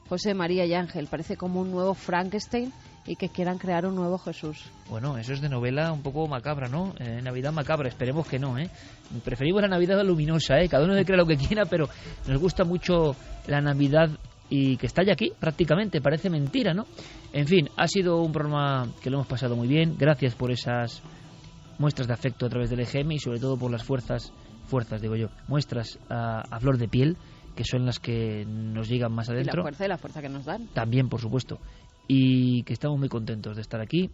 José María y Ángel, parece como un nuevo Frankenstein, y que quieran crear un nuevo Jesús.
Bueno, eso es de novela un poco macabra, ¿no? Navidad macabra, esperemos que no, ¿eh? Preferimos la Navidad luminosa, ¿eh? Cada uno se cree lo que quiera, pero nos gusta mucho la Navidad y que está ya aquí, prácticamente, parece mentira, ¿no? En fin, ha sido un programa que lo hemos pasado muy bien, gracias por esas muestras de afecto a través del EGM y sobre todo por las muestras a flor de piel, que son las que nos llegan más adentro.
Y la fuerza que nos dan.
También, por supuesto. Y que estamos muy contentos de estar aquí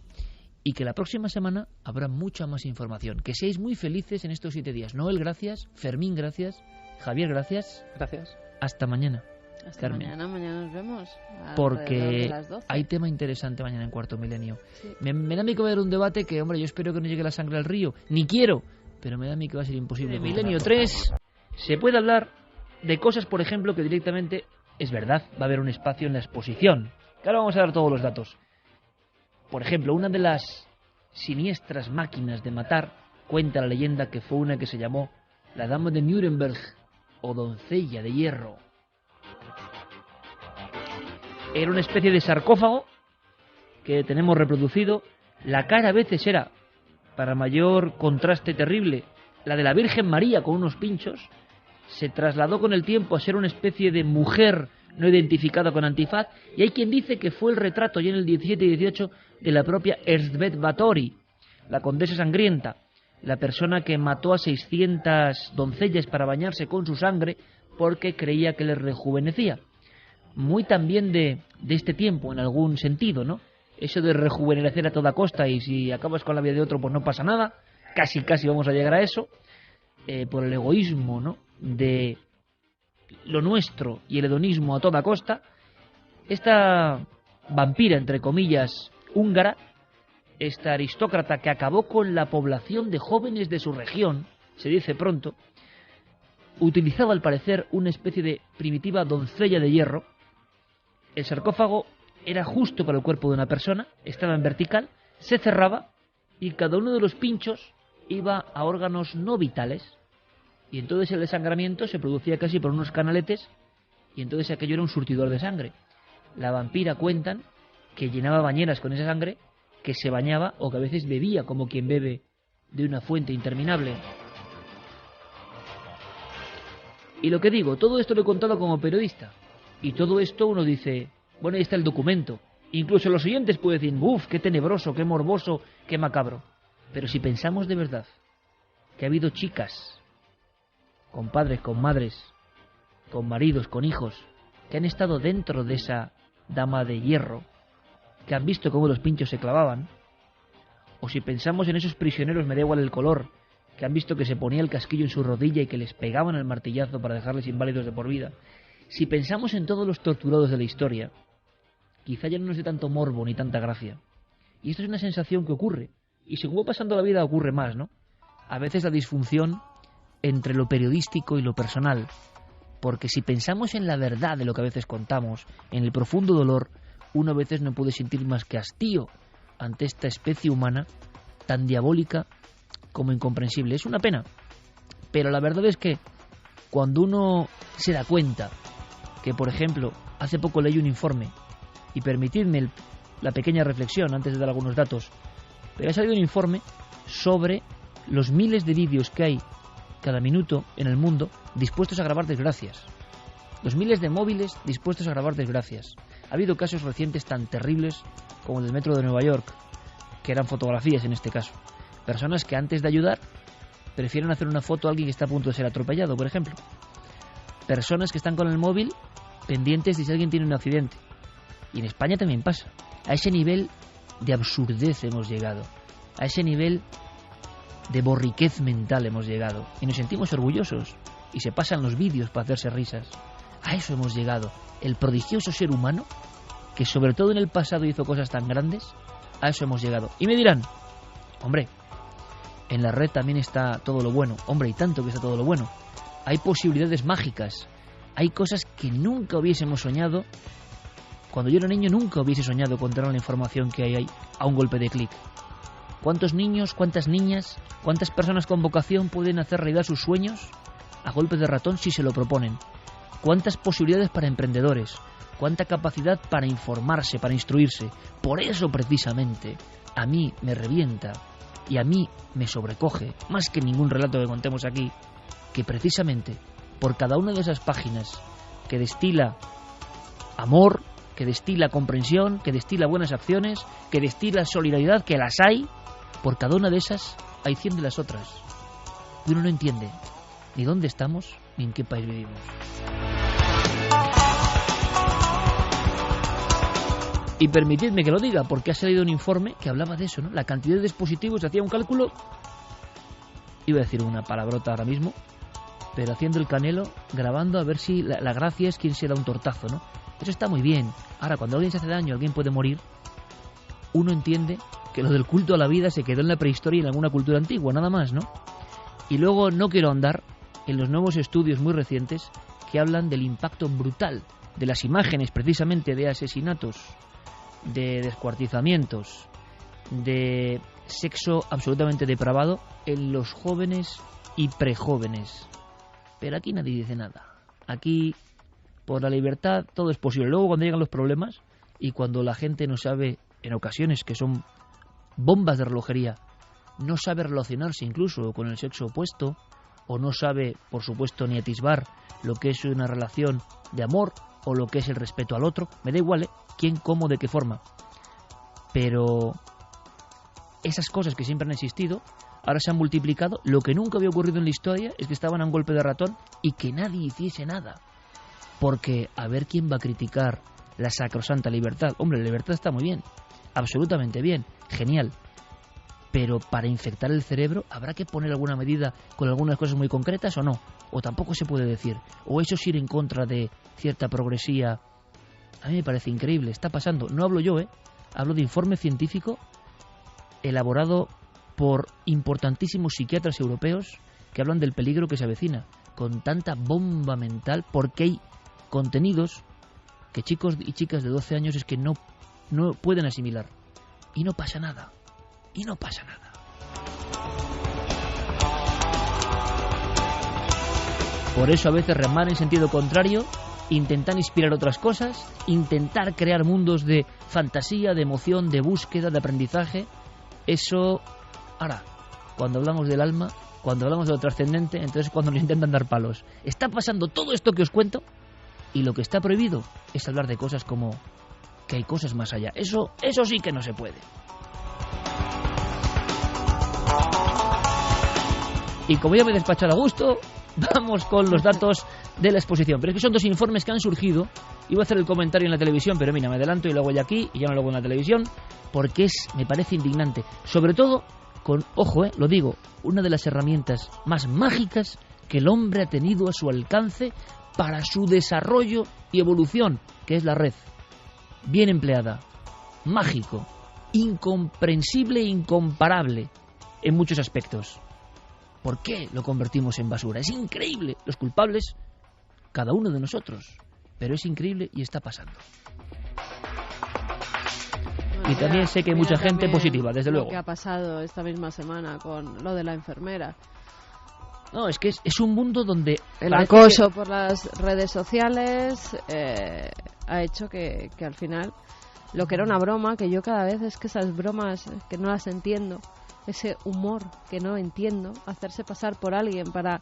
y que la próxima semana habrá mucha más información. Que seáis muy felices en estos 7 días. Noel, gracias. Fermín, gracias. Javier, gracias.
Gracias.
Hasta mañana.
Hasta
Carmen.
mañana nos vemos.
Porque hay tema interesante mañana en Cuarto Milenio. Sí. Me da a mí que va a haber un debate que, hombre, yo espero que no llegue la sangre al río. Ni quiero, pero me da a mí que va a ser imposible. Milenio 3 se puede hablar de cosas, por ejemplo, que directamente es verdad. Va a haber un espacio en la exposición. Claro, vamos a dar todos los datos. Por ejemplo, una de las siniestras máquinas de matar, cuenta la leyenda que fue una que se llamó la Dama de Nuremberg o Doncella de Hierro. Era una especie de sarcófago que tenemos reproducido. La cara a veces era, para mayor contraste terrible, la de la Virgen María con unos pinchos. Se trasladó con el tiempo a ser una especie de mujer no identificada con antifaz, y hay quien dice que fue el retrato ya en el 17 y 18 de la propia Erzsébet Báthory, la condesa sangrienta, la persona que mató a 600 doncellas para bañarse con su sangre porque creía que les rejuvenecía. Muy también de este tiempo, en algún sentido, ¿no? Eso de rejuvenecer a toda costa y si acabas con la vida de otro pues no pasa nada, casi vamos a llegar a eso, por el egoísmo, ¿no?, de lo nuestro y el hedonismo a toda costa. Esta vampira, entre comillas, húngara, esta aristócrata que acabó con la población de jóvenes de su región, se dice pronto, utilizaba al parecer una especie de primitiva doncella de hierro. El sarcófago era justo para el cuerpo de una persona, estaba en vertical, se cerraba y cada uno de los pinchos iba a órganos no vitales. Y entonces el desangramiento se producía casi por unos canaletes y entonces aquello era un surtidor de sangre. La vampira, cuentan, que llenaba bañeras con esa sangre, que se bañaba o que a veces bebía como quien bebe de una fuente interminable. Y lo que digo, todo esto lo he contado como periodista. Y todo esto uno dice, bueno, ahí está el documento. Incluso los oyentes pueden decir, uff, qué tenebroso, qué morboso, qué macabro. Pero si pensamos de verdad que ha habido chicas con padres, con madres, con maridos, con hijos, que han estado dentro de esa dama de hierro, que han visto cómo los pinchos se clavaban, o si pensamos en esos prisioneros, me da igual el color, que han visto que se ponía el casquillo en su rodilla y que les pegaban el martillazo para dejarles inválidos de por vida, si pensamos en todos los torturados de la historia, quizá ya no nos dé tanto morbo ni tanta gracia. Y esto es una sensación que ocurre, y según va pasando la vida ocurre más, ¿no? A veces la disfunción entre lo periodístico y lo personal, porque si pensamos en la verdad de lo que a veces contamos, en el profundo dolor, uno a veces no puede sentir más que hastío ante esta especie humana tan diabólica como incomprensible. Es una pena, pero la verdad es que cuando uno se da cuenta que, por ejemplo, hace poco leí un informe, y permitidme la pequeña reflexión antes de dar algunos datos, pero ha salido un informe sobre los miles de vídeos que hay cada minuto en el mundo dispuestos a grabar desgracias. Los miles de móviles dispuestos a grabar desgracias. Ha habido casos recientes tan terribles como el del metro de Nueva York, que eran fotografías en este caso. Personas que antes de ayudar prefieren hacer una foto a alguien que está a punto de ser atropellado, por ejemplo. Personas que están con el móvil pendientes de si alguien tiene un accidente. Y en España también pasa. A ese nivel de absurdez hemos llegado. A ese nivel de borriquez mental hemos llegado. Y nos sentimos orgullosos. Y se pasan los vídeos para hacerse risas. A eso hemos llegado. El prodigioso ser humano, que sobre todo en el pasado hizo cosas tan grandes, a eso hemos llegado. Y me dirán, hombre, en la red también está todo lo bueno. Hombre, y tanto que está todo lo bueno. Hay posibilidades mágicas. Hay cosas que nunca hubiésemos soñado. Cuando yo era niño nunca hubiese soñado contar la información que hay ahí a un golpe de clic. ¿Cuántos niños, cuántas niñas, cuántas personas con vocación pueden hacer realidad sus sueños a golpe de ratón si se lo proponen? ¿Cuántas posibilidades para emprendedores? ¿Cuánta capacidad para informarse, para instruirse? Por eso precisamente a mí me revienta y a mí me sobrecoge, más que ningún relato que contemos aquí, que precisamente por cada una de esas páginas que destila amor, que destila comprensión, que destila buenas acciones, que destila solidaridad, que las hay, por cada una de esas hay 100 de las otras. Y uno no entiende ni dónde estamos ni en qué país vivimos. Y permitidme que lo diga, porque ha salido un informe que hablaba de eso, ¿no? La cantidad de dispositivos, hacía un cálculo, iba a decir una palabrota ahora mismo, pero haciendo el canelo, grabando a ver si la gracia es quien se da un tortazo, ¿no? Eso está muy bien. Ahora, cuando alguien se hace daño, alguien puede morir, uno entiende que lo del culto a la vida se quedó en la prehistoria y en alguna cultura antigua, nada más, ¿no? Y luego no quiero ahondar en los nuevos estudios muy recientes que hablan del impacto brutal de las imágenes, precisamente, de asesinatos, de descuartizamientos, de sexo absolutamente depravado en los jóvenes y prejóvenes. Pero aquí nadie dice nada. Aquí, por la libertad, todo es posible. Luego, cuando llegan los problemas y cuando la gente no sabe, en ocasiones que son bombas de relojería, no sabe relacionarse incluso con el sexo opuesto, o no sabe, por supuesto, ni atisbar lo que es una relación de amor o lo que es el respeto al otro, me da igual, quién, cómo, de qué forma. Pero esas cosas que siempre han existido ahora se han multiplicado. Lo que nunca había ocurrido en la historia es que estaban a un golpe de ratón y que nadie hiciese nada. Porque a ver quién va a criticar la sacrosanta libertad. Hombre, la libertad está muy bien, absolutamente bien, genial. Pero para infectar el cerebro habrá que poner alguna medida con algunas cosas muy concretas o no. O tampoco se puede decir. O eso es ir en contra de cierta progresía. A mí me parece increíble, está pasando. No hablo yo, hablo de informe científico elaborado por importantísimos psiquiatras europeos que hablan del peligro que se avecina con tanta bomba mental, porque hay contenidos que chicos y chicas de 12 años es que no pueden asimilar. Y no pasa nada. Y no pasa nada. Por eso a veces remar en sentido contrario, intentar inspirar otras cosas, intentar crear mundos de fantasía, de emoción, de búsqueda, de aprendizaje. Eso, ahora, cuando hablamos del alma, cuando hablamos de lo trascendente, entonces cuando nos intentan dar palos. Está pasando todo esto que os cuento y lo que está prohibido es hablar de cosas como que hay cosas más allá. Eso sí que no se puede. Y como ya me he despachado a gusto, vamos con los datos de la exposición. Pero es que son dos informes que han surgido. Iba a hacer el comentario en la televisión, pero mira, me adelanto y lo hago ya aquí y ya no lo hago en la televisión, porque me parece indignante. Sobre todo con, ojo, lo digo, una de las herramientas más mágicas que el hombre ha tenido a su alcance para su desarrollo y evolución, que es la red. Bien empleada, mágico, incomprensible e incomparable en muchos aspectos. ¿Por qué lo convertimos en basura? Es increíble. Los culpables, cada uno de nosotros. Pero es increíble y está pasando. Y también sé que hay mucha gente positiva, desde luego.
¿Qué ha pasado esta misma semana con lo de la enfermera?
No, es que es un mundo donde
el acoso por las redes sociales ha hecho que al final lo que era una broma, que yo cada vez es que esas bromas que no las entiendo, ese humor que no entiendo, hacerse pasar por alguien para...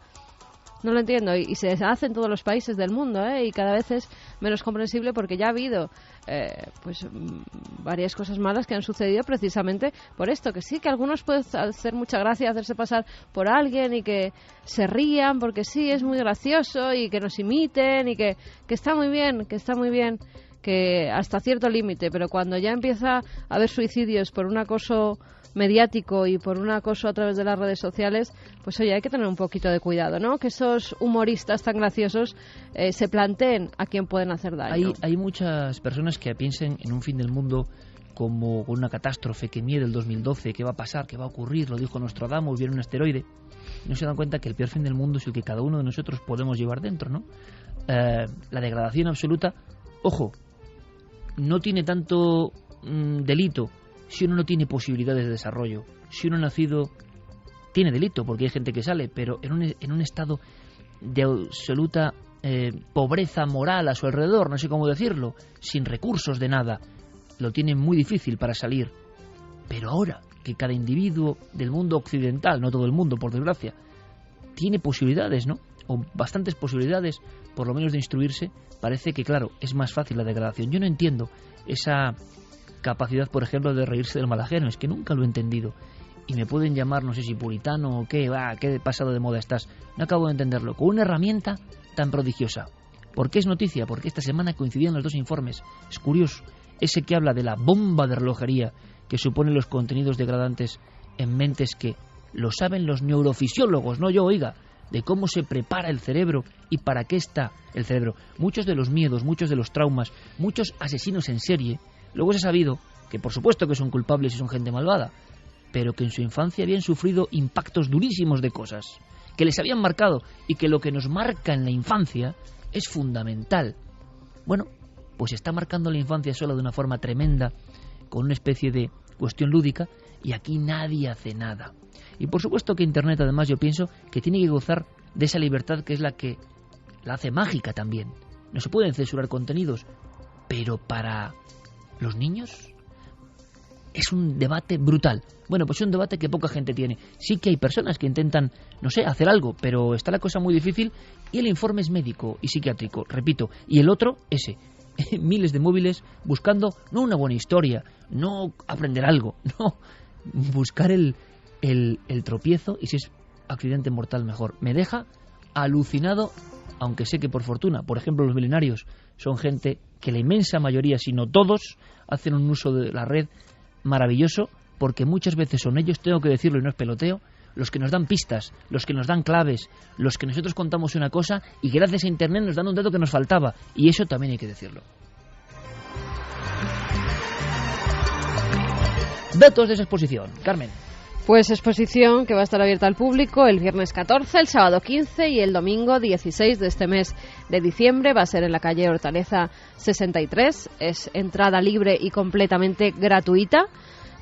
No lo entiendo, y se hace en todos los países del mundo, y cada vez es menos comprensible, porque ya ha habido varias cosas malas que han sucedido precisamente por esto, que sí, que algunos pueden hacer mucha gracia hacerse pasar por alguien y que se rían porque sí, es muy gracioso, y que nos imiten, y que está muy bien, que hasta cierto límite, pero cuando ya empieza a haber suicidios por un acoso mediático y por un acoso a través de las redes sociales, pues oye, hay que tener un poquito de cuidado, ¿no? Que esos humoristas tan graciosos se planteen a quién pueden hacer daño.
Hay muchas personas que piensen en un fin del mundo como una catástrofe que mide el 2012, que va a pasar, que va a ocurrir, lo dijo Nostradamus, viene un asteroide, y no se dan cuenta que el peor fin del mundo es el que cada uno de nosotros podemos llevar dentro, ¿no? La degradación absoluta, ojo, no tiene tanto delito si uno no tiene posibilidades de desarrollo. Si uno nacido tiene delito, porque hay gente que sale, pero en un estado de absoluta pobreza moral a su alrededor, no sé cómo decirlo, sin recursos de nada, lo tiene muy difícil para salir. Pero ahora que cada individuo del mundo occidental, no todo el mundo, por desgracia, tiene posibilidades, ¿no? O bastantes posibilidades, por lo menos de instruirse, parece que, claro, es más fácil la degradación. Yo no entiendo esa capacidad, por ejemplo, de reírse del mal ajeno, es que nunca lo he entendido. Y me pueden llamar, no sé si puritano o qué, qué pasado de moda estás. No acabo de entenderlo. Con una herramienta tan prodigiosa. ¿Por qué es noticia? Porque esta semana coincidían los dos informes. Es curioso. Ese que habla de la bomba de relojería que suponen los contenidos degradantes en mentes que lo saben los neurofisiólogos, no yo, oiga, de cómo se prepara el cerebro y para qué está el cerebro. Muchos de los miedos, muchos de los traumas, muchos asesinos en serie. Luego se ha sabido que por supuesto que son culpables y son gente malvada, pero que en su infancia habían sufrido impactos durísimos de cosas, que les habían marcado, y que lo que nos marca en la infancia es fundamental. Bueno, pues está marcando la infancia sola de una forma tremenda, con una especie de cuestión lúdica, y aquí nadie hace nada. Y por supuesto que Internet, además, yo pienso que tiene que gozar de esa libertad que es la que la hace mágica también. No se pueden censurar contenidos, pero para los niños es un debate brutal. Bueno, pues es un debate que poca gente tiene. Sí que hay personas que intentan, no sé, hacer algo, pero está la cosa muy difícil, y el informe es médico y psiquiátrico, repito, y el otro, ese, miles de móviles buscando no una buena historia, no aprender algo, no, buscar el tropiezo, y si es accidente mortal mejor. Me deja alucinado, aunque sé que por fortuna, por ejemplo, los milenarios son gente que la inmensa mayoría, si no todos, hacen un uso de la red maravilloso, porque muchas veces son ellos, tengo que decirlo y no es peloteo, los que nos dan pistas, los que nos dan claves, los que nosotros contamos una cosa y gracias a Internet nos dan un dato que nos faltaba, y eso también hay que decirlo. Datos de esa exposición, Carmen.
Pues exposición que va a estar abierta al público el viernes 14, el sábado 15 y el domingo 16 de este mes de diciembre. Va a ser en la calle Hortaleza 63. Es entrada libre y completamente gratuita.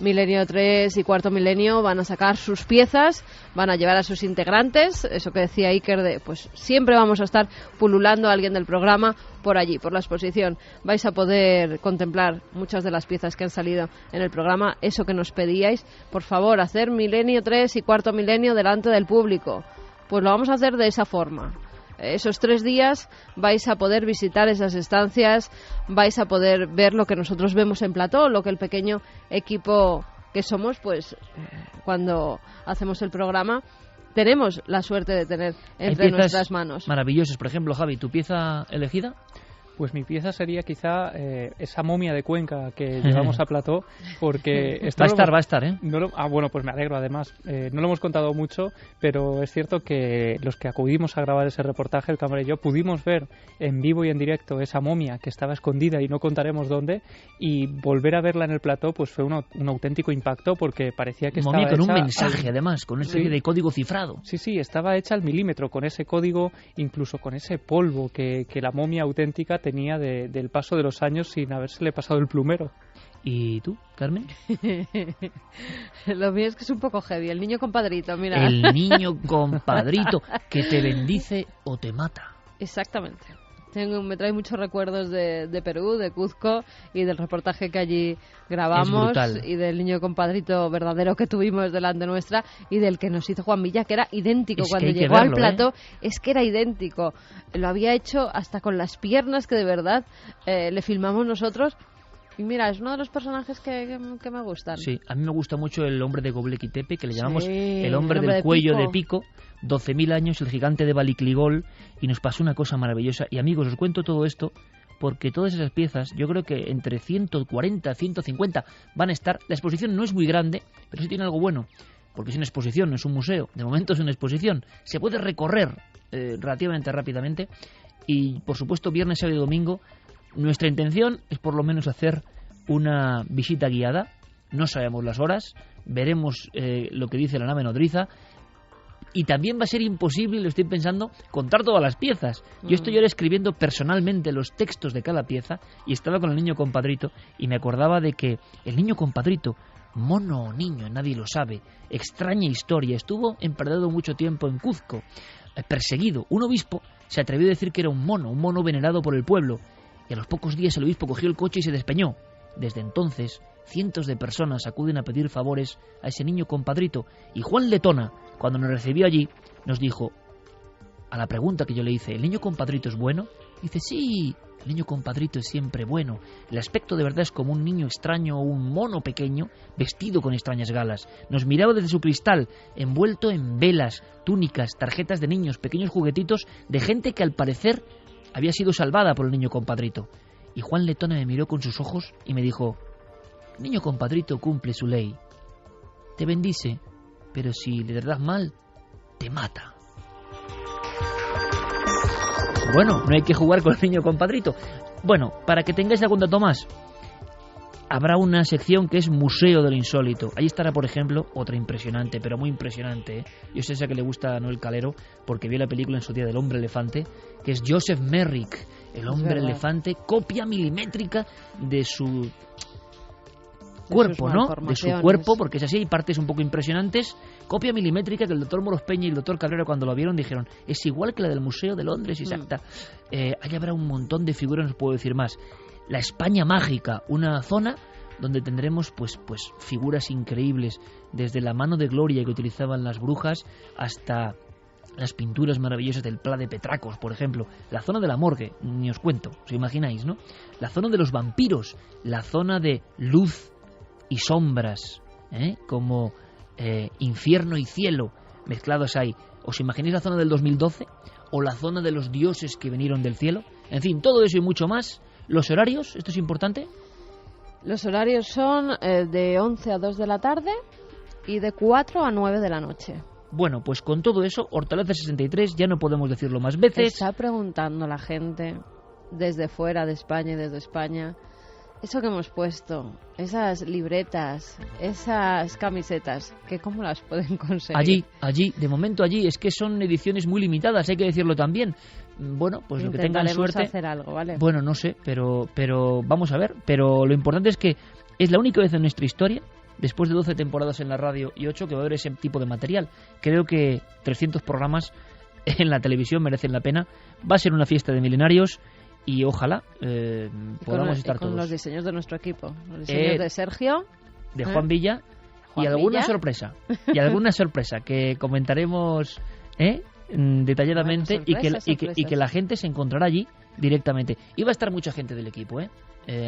Milenio 3 y Cuarto Milenio van a sacar sus piezas, van a llevar a sus integrantes, eso que decía Iker, de pues siempre vamos a estar pululando a alguien del programa por allí, por la exposición. Vais a poder contemplar muchas de las piezas que han salido en el programa, eso que nos pedíais, por favor, hacer Milenio 3 y Cuarto Milenio delante del público. Pues lo vamos a hacer de esa forma. Esos 3 días vais a poder visitar esas estancias, vais a poder ver lo que nosotros vemos en plató, lo que el pequeño equipo que somos, pues cuando hacemos el programa tenemos la suerte de tener entre nuestras manos.
Maravillosas. Por ejemplo, Javi, ¿tu pieza elegida?
Pues mi pieza sería quizá esa momia de Cuenca que llevamos a plató, porque...
va a estar, ¿eh?
Bueno, pues me alegro, además. No lo hemos contado mucho, pero es cierto que los que acudimos a grabar ese reportaje, el cámara y yo, pudimos ver en vivo y en directo esa momia que estaba escondida y no contaremos dónde, y volver a verla en el plató pues fue un auténtico impacto, porque parecía que
momia
estaba
con un mensaje, además, con una especie de código cifrado.
Sí, estaba hecha al milímetro, con ese código, incluso con ese polvo que la momia auténtica tenía del paso de los años sin habérsele pasado el plumero.
¿Y tú, Carmen?
Lo mío es que es un poco heavy. El niño compadrito, mira.
El niño compadrito que te bendice o te mata.
Exactamente. Me trae muchos recuerdos de Perú, de Cuzco y del reportaje que allí grabamos y del niño compadrito verdadero que tuvimos delante nuestra y del que nos hizo Juan Villa, que era idéntico. Cuando llegó al plató, es que era idéntico. Lo había hecho hasta con las piernas, que de verdad le filmamos nosotros. Y mira, es uno de los personajes que me gustan.
Sí, a mí me gusta mucho el hombre de Göbekli Tepe, que le llamamos el hombre del cuello de pico. 12.000 años, el gigante de Balikligol, y nos pasó una cosa maravillosa. Y amigos, os cuento todo esto porque todas esas piezas, yo creo que entre 140, 150 van a estar. La exposición no es muy grande, pero sí tiene algo bueno, porque es una exposición, no es un museo. De momento es una exposición. Se puede recorrer relativamente rápidamente. Y, por supuesto, viernes, sábado y domingo, nuestra intención es por lo menos hacer una visita guiada. No sabemos las horas, veremos lo que dice la nave nodriza. Y también va a ser imposible, lo estoy pensando, contar todas las piezas. Yo estoy ahora escribiendo personalmente los textos de cada pieza y estaba con el niño compadrito y me acordaba de que el niño compadrito, mono o niño, nadie lo sabe, extraña historia, estuvo emperdado mucho tiempo en Cuzco, perseguido. Un obispo se atrevió a decir que era un mono venerado por el pueblo, y a los pocos días el obispo cogió el coche y se despeñó. Desde entonces, cientos de personas acuden a pedir favores a ese niño compadrito, y Juan Letona, cuando nos recibió allí, nos dijo, a la pregunta que yo le hice, ¿el niño compadrito es bueno? Dice, sí, el niño compadrito es siempre bueno. El aspecto de verdad es como un niño extraño o un mono pequeño vestido con extrañas galas. Nos miraba desde su cristal, envuelto en velas, túnicas, tarjetas de niños, pequeños juguetitos de gente que al parecer había sido salvada por el niño compadrito. Y Juan Letona me miró con sus ojos y me dijo, el niño compadrito cumple su ley. Te bendice, pero si le das mal, te mata. Bueno, no hay que jugar con el niño compadrito. Bueno, para que tengáis algún dato más, habrá una sección que es Museo de lo Insólito. Ahí estará, por ejemplo, otra impresionante, pero muy impresionante, ¿eh? Yo sé esa que le gusta a Noel Calero, porque vio la película en su día del hombre elefante, que es Joseph Merrick, el hombre elefante, copia milimétrica de su cuerpo, ¿no? De su cuerpo, porque es así, hay partes un poco impresionantes, copia milimétrica que el doctor Moros Peña y el doctor Cabrera cuando lo vieron dijeron, es igual que la del Museo de Londres, exacta. Ahí habrá un montón de figuras, no os puedo decir más. La España mágica, una zona donde tendremos pues figuras increíbles, desde la mano de gloria que utilizaban las brujas hasta las pinturas maravillosas del Pla de Petracos, por ejemplo, la zona de la morgue, ni os cuento, os imagináis, ¿no? La zona de los vampiros, la zona de luz y sombras, como infierno y cielo mezclados ahí. ¿Os imagináis la zona del 2012? ¿O la zona de los dioses que vinieron del cielo? En fin, todo eso y mucho más. ¿Los horarios? ¿Esto es importante?
Los horarios son de 11 a 2 de la tarde y de 4 a 9 de la noche.
Bueno, pues con todo eso, Hortaleza 63, ya no podemos decirlo más veces.
Está preguntando la gente desde fuera de España y desde España, eso que hemos puesto, esas libretas, esas camisetas, que ¿cómo las pueden conseguir?
Allí, de momento allí, es que son ediciones muy limitadas, hay que decirlo también. Bueno, pues lo que tengan suerte.
Hacer algo, ¿vale?
Bueno, no sé, pero vamos a ver. Pero lo importante es que es la única vez en nuestra historia, después de 12 temporadas en la radio y 8, que va a haber ese tipo de material. Creo que 300 programas en la televisión merecen la pena. Va a ser una fiesta de milenarios y ojalá podamos estar todos.
Con los diseños de nuestro equipo, los diseños de Sergio,
de Juan Villa, y alguna sorpresa. Y alguna sorpresa que comentaremos detalladamente, bueno, y que la gente se encontrará allí directamente. Y va a estar mucha gente del equipo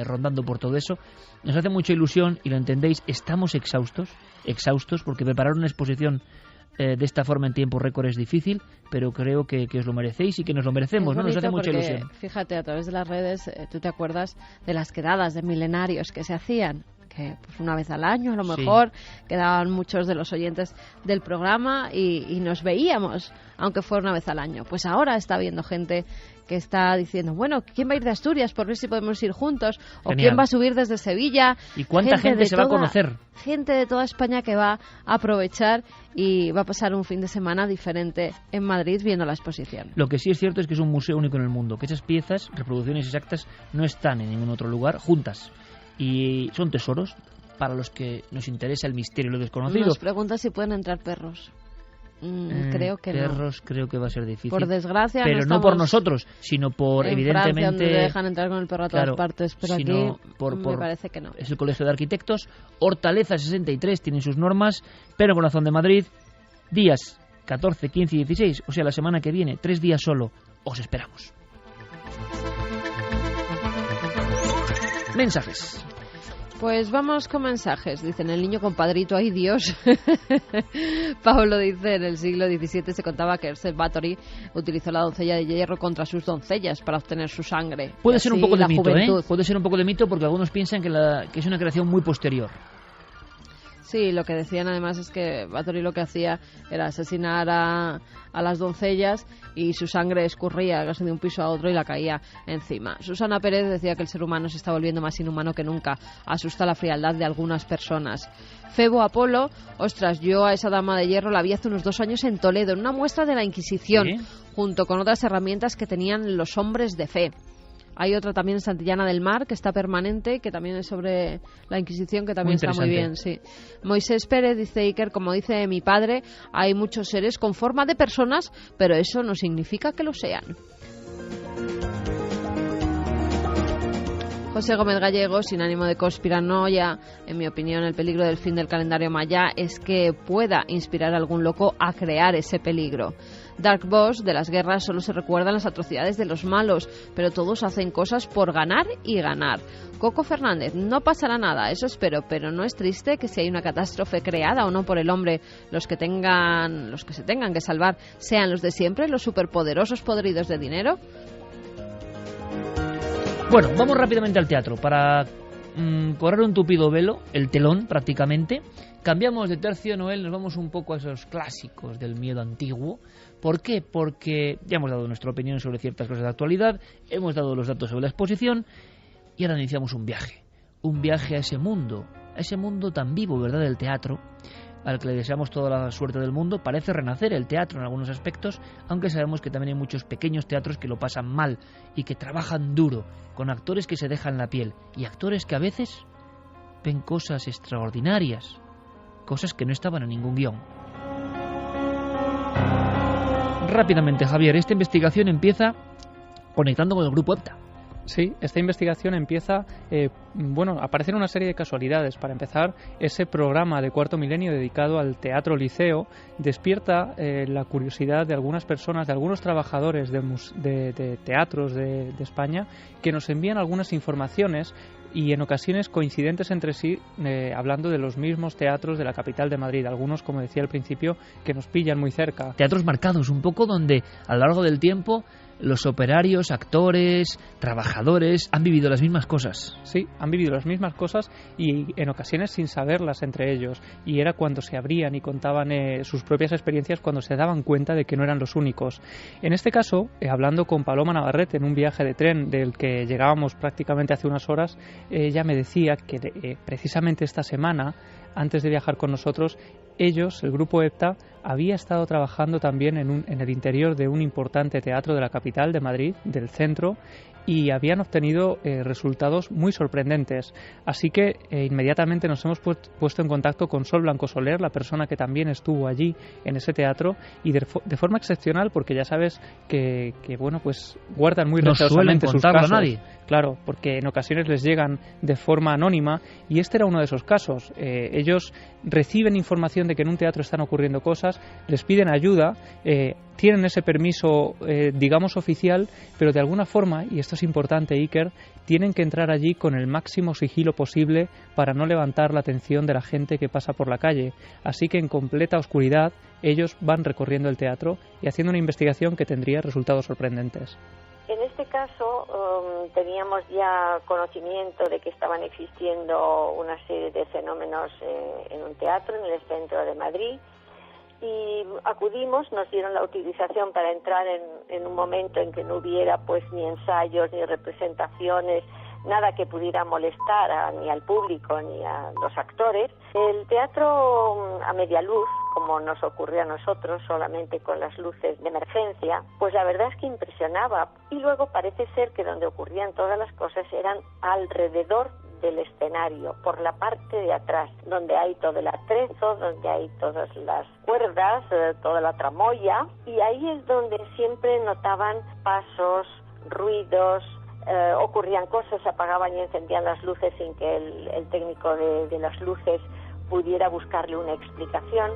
rondando por todo eso. Nos hace mucha ilusión y lo entendéis, estamos exhaustos porque preparar una exposición de esta forma en tiempo récord es difícil, pero creo que os lo merecéis y que nos lo merecemos, ¿no? Nos hace mucha ilusión.
Fíjate, a través de las redes, tú te acuerdas de las quedadas de milenarios que se hacían, que pues una vez al año a lo mejor quedaban muchos de los oyentes del programa y nos veíamos, aunque fuera una vez al año. Pues ahora está habiendo gente que está diciendo, bueno, ¿quién va a ir de Asturias por ver si podemos ir juntos? O genial. ¿Quién va a subir desde Sevilla?
¿Y cuánta gente se va a conocer?
Gente de toda España que va a aprovechar y va a pasar un fin de semana diferente en Madrid viendo la exposición.
Lo que sí es cierto es que es un museo único en el mundo, que esas piezas, reproducciones exactas, no están en ningún otro lugar juntas. Y son tesoros para los que nos interesa el misterio y lo desconocido.
Nos pregunta si pueden entrar perros. Creo que
perros creo que va a ser difícil.
Por desgracia,
pero no por nosotros, sino por
en
evidentemente
Francia, donde dejan entrar con el perro a todas partes, pero aquí me parece que no.
Es el Colegio de Arquitectos. Hortaleza 63 tienen sus normas. Pero Corazón de Madrid, días 14, 15 y 16, o sea, la semana que viene, 3 días solo. Os esperamos. Mensajes.
Pues vamos con mensajes. Dicen, el niño compadrito, ¡ay Dios! Pablo dice, en el siglo XVII se contaba que Ercep Báthory utilizó la doncella de hierro contra sus doncellas para obtener su sangre.
Puede ser un poco de mito, juventud. Puede ser un poco de mito porque algunos piensan que es una creación muy posterior.
Sí, lo que decían además es que Báthory lo que hacía era asesinar a las doncellas y su sangre escurría casi de un piso a otro y la caía encima. Susana Pérez decía que el ser humano se está volviendo más inhumano que nunca. Asusta la frialdad de algunas personas. Febo Apolo, ostras, yo a esa dama de hierro la vi hace unos 2 años en Toledo, en una muestra de la Inquisición, ¿sí? Junto con otras herramientas que tenían los hombres de fe. Hay otra también en Santillana del Mar, que está permanente, que también es sobre la Inquisición, que también está muy bien. Sí. Moisés Pérez dice, Iker, como dice mi padre, hay muchos seres con forma de personas, pero eso no significa que lo sean. José Gómez Gallego, sin ánimo de conspiranoia, en mi opinión, el peligro del fin del calendario maya es que pueda inspirar a algún loco a crear ese peligro. Dark Boss, de las guerras solo se recuerdan las atrocidades de los malos, pero todos hacen cosas por ganar y ganar. Coco Fernández, no pasará nada, eso espero, pero no es triste que si hay una catástrofe creada o no por el hombre, los que se tengan que salvar sean los de siempre, los superpoderosos podridos de dinero.
Bueno, vamos rápidamente al teatro para correr un tupido velo, el telón prácticamente. Cambiamos de tercio, Noel, nos vamos un poco a esos clásicos del miedo antiguo. ¿Por qué? Porque ya hemos dado nuestra opinión sobre ciertas cosas de actualidad, hemos dado los datos sobre la exposición y ahora iniciamos un viaje a ese mundo tan vivo, ¿verdad?, del teatro, al que le deseamos toda la suerte del mundo. Parece renacer el teatro en algunos aspectos, aunque sabemos que también hay muchos pequeños teatros que lo pasan mal y que trabajan duro, con actores que se dejan la piel y actores que a veces ven cosas extraordinarias, cosas que no estaban en ningún guión. Rápidamente, Javier, esta investigación empieza conectando con el grupo EPTA.
Sí, esta investigación empieza, aparecen una serie de casualidades. Para empezar, ese programa de Cuarto Milenio dedicado al teatro liceo despierta la curiosidad de algunas personas, de algunos trabajadores de teatros de España, que nos envían algunas informaciones y en ocasiones coincidentes entre sí, hablando de los mismos teatros de la capital de Madrid, algunos, como decía al principio, que nos pillan muy cerca.
Teatros marcados, un poco donde a lo largo del tiempo los operarios, actores, trabajadores han vivido las mismas cosas.
Sí, han vivido las mismas cosas y en ocasiones sin saberlas entre ellos. Y era cuando se abrían y contaban sus propias experiencias, cuando se daban cuenta de que no eran los únicos. En este caso, hablando con Paloma Navarrete en un viaje de tren del que llegábamos prácticamente hace unas horas, ella me decía que precisamente esta semana, antes de viajar con nosotros, ellos, el grupo EPTA, había estado trabajando también en el interior de un importante teatro de la capital de Madrid, del centro, y habían obtenido resultados muy sorprendentes. Así que inmediatamente nos hemos puesto en contacto con Sol Blanco Soler, la persona que también estuvo allí en ese teatro, y de forma excepcional, porque ya sabes que pues guardan muy reservadamente sus casos.
A nadie.
Claro, porque en ocasiones les llegan de forma anónima, y este era uno de esos casos. Ellos reciben información de que en un teatro están ocurriendo cosas, les piden ayuda, tienen ese permiso, digamos, oficial, pero de alguna forma, y esto es importante, Iker, tienen que entrar allí con el máximo sigilo posible para no levantar la atención de la gente que pasa por la calle. Así que en completa oscuridad ellos van recorriendo el teatro y haciendo una investigación que tendría resultados sorprendentes.
En este caso teníamos ya conocimiento de que estaban existiendo una serie de fenómenos en un teatro en el centro de Madrid, y acudimos, nos dieron la autorización para entrar en un momento en que no hubiera pues ni ensayos ni representaciones, nada que pudiera molestar ni al público ni a los actores. El teatro a media luz, como nos ocurrió a nosotros, solamente con las luces de emergencia, pues la verdad es que impresionaba. Y luego parece ser que donde ocurrían todas las cosas eran alrededor del escenario, por la parte de atrás, donde hay todo el atrezo, donde hay todas las cuerdas, toda la tramoya, y ahí es donde siempre notaban pasos, ruidos, ocurrían cosas, se apagaban y encendían las luces sin que el técnico de las luces pudiera buscarle una explicación.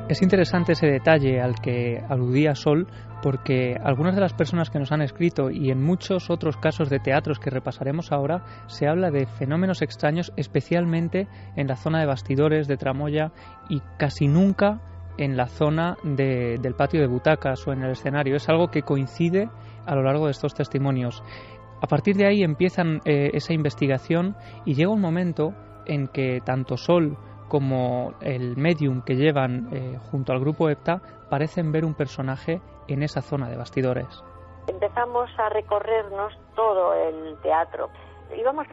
Es interesante ese detalle al que aludía Sol, porque algunas de las personas que nos han escrito y en muchos otros casos de teatros que repasaremos ahora se habla de fenómenos extraños, especialmente en la zona de bastidores, de tramoya, y casi nunca en la zona del patio de butacas o en el escenario. Es algo que coincide a lo largo de estos testimonios. A partir de ahí empiezan esa investigación y llega un momento en que tanto Sol como el medium que llevan junto al grupo EPTA parecen ver un personaje en esa zona de bastidores.
Empezamos a recorrernos todo el teatro. Íbamos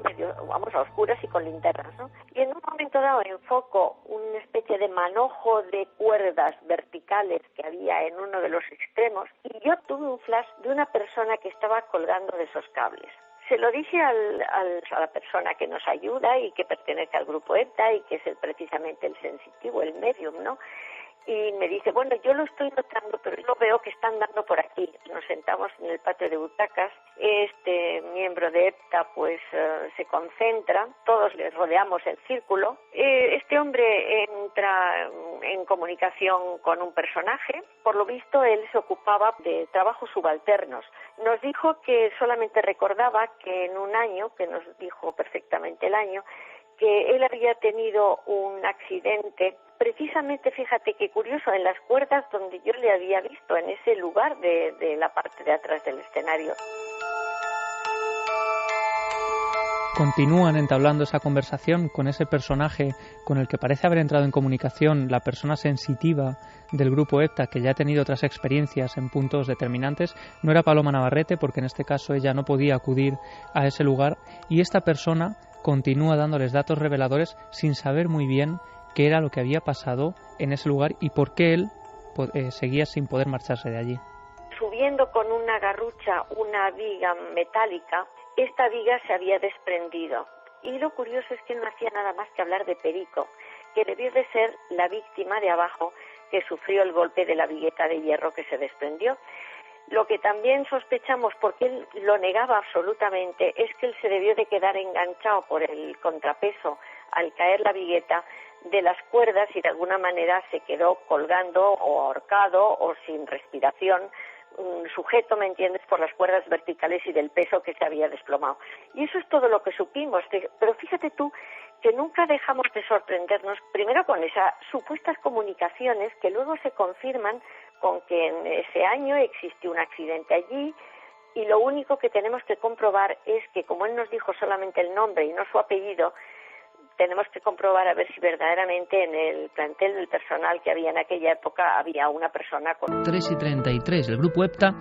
vamos a oscuras y con linternas, ¿no? Y en un momento dado enfoco una especie de manojo de cuerdas verticales que había en uno de los extremos y yo tuve un flash de una persona que estaba colgando de esos cables. Se lo dije a la persona que nos ayuda y que pertenece al grupo EPTA y que es precisamente el sensitivo, el medium, ¿no? Y me dice, bueno, yo lo estoy notando, pero yo veo que están dando por aquí. Nos sentamos en el patio de butacas, este miembro de EPTA pues se concentra, todos le rodeamos el círculo. Este hombre entra en comunicación con un personaje, por lo visto él se ocupaba de trabajos subalternos. Nos dijo que solamente recordaba que en un año, que nos dijo perfectamente el año, que él había tenido un accidente, precisamente, fíjate qué curioso, en las cuerdas donde yo le había visto, en ese lugar de la parte de atrás del escenario.
Continúan entablando esa conversación con ese personaje con el que parece haber entrado en comunicación la persona sensitiva del grupo EPTA, que ya ha tenido otras experiencias en puntos determinantes. No era Paloma Navarrete, porque en este caso ella no podía acudir a ese lugar, y esta persona continúa dándoles datos reveladores sin saber muy bien qué era lo que había pasado en ese lugar y por qué él seguía sin poder marcharse de allí.
Subiendo con una garrucha una viga metálica, esta viga se había desprendido. Y lo curioso es que no hacía nada más que hablar de Perico, que debió de ser la víctima de abajo que sufrió el golpe de la vigueta de hierro que se desprendió. Lo que también sospechamos, porque él lo negaba absolutamente, es que él se debió de quedar enganchado por el contrapeso al caer la vigueta de las cuerdas y de alguna manera se quedó colgando o ahorcado o sin respiración, sujeto, ¿me entiendes?, por las cuerdas verticales y del peso que se había desplomado. Y eso es todo lo que supimos. Pero fíjate tú que nunca dejamos de sorprendernos, primero con esas supuestas comunicaciones que luego se confirman con que en ese año existió un accidente allí, y lo único que tenemos que comprobar es que, como él nos dijo solamente el nombre y no su apellido, tenemos que comprobar a ver si verdaderamente en el plantel del personal que había en aquella época había una persona con...
3:33, el grupo EPTA,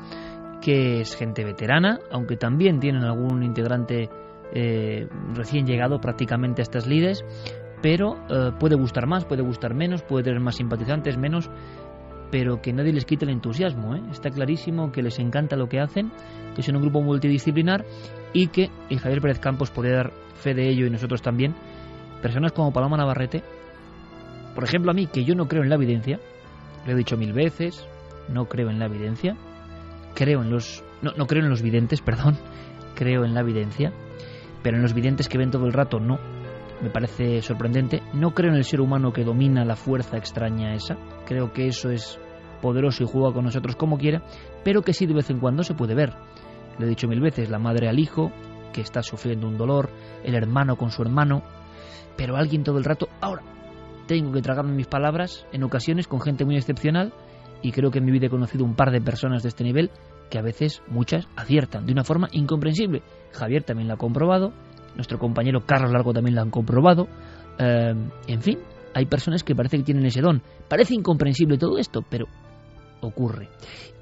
que es gente veterana, aunque también tienen algún integrante recién llegado prácticamente a estas lides, pero puede gustar más, puede gustar menos, puede tener más simpatizantes, menos, pero que nadie les quite el entusiasmo, ¿eh? Está clarísimo que les encanta lo que hacen, que son un grupo multidisciplinar y que, y Javier Pérez Campos podría dar fe de ello y nosotros también, personas como Paloma Navarrete, por ejemplo a mí, que yo no creo en la evidencia, lo he dicho 1000 veces, no creo en la evidencia, no creo en los videntes, perdón, creo en la evidencia, pero en los videntes que ven todo el rato no, me parece sorprendente. No creo en el ser humano que domina la fuerza extraña esa, creo que eso es poderoso y juega con nosotros como quiera, pero que sí de vez en cuando se puede ver. Lo he dicho 1000 veces, la madre al hijo, que está sufriendo un dolor, el hermano con su hermano, pero alguien todo el rato. Ahora, tengo que tragarme mis palabras en ocasiones con gente muy excepcional, y creo que en mi vida he conocido un par de personas de este nivel que a veces, muchas, aciertan de una forma incomprensible. Javier también lo ha comprobado, nuestro compañero Carlos Largo también lo han comprobado, en fin, hay personas que parece que tienen ese don. Parece incomprensible todo esto, pero ocurre.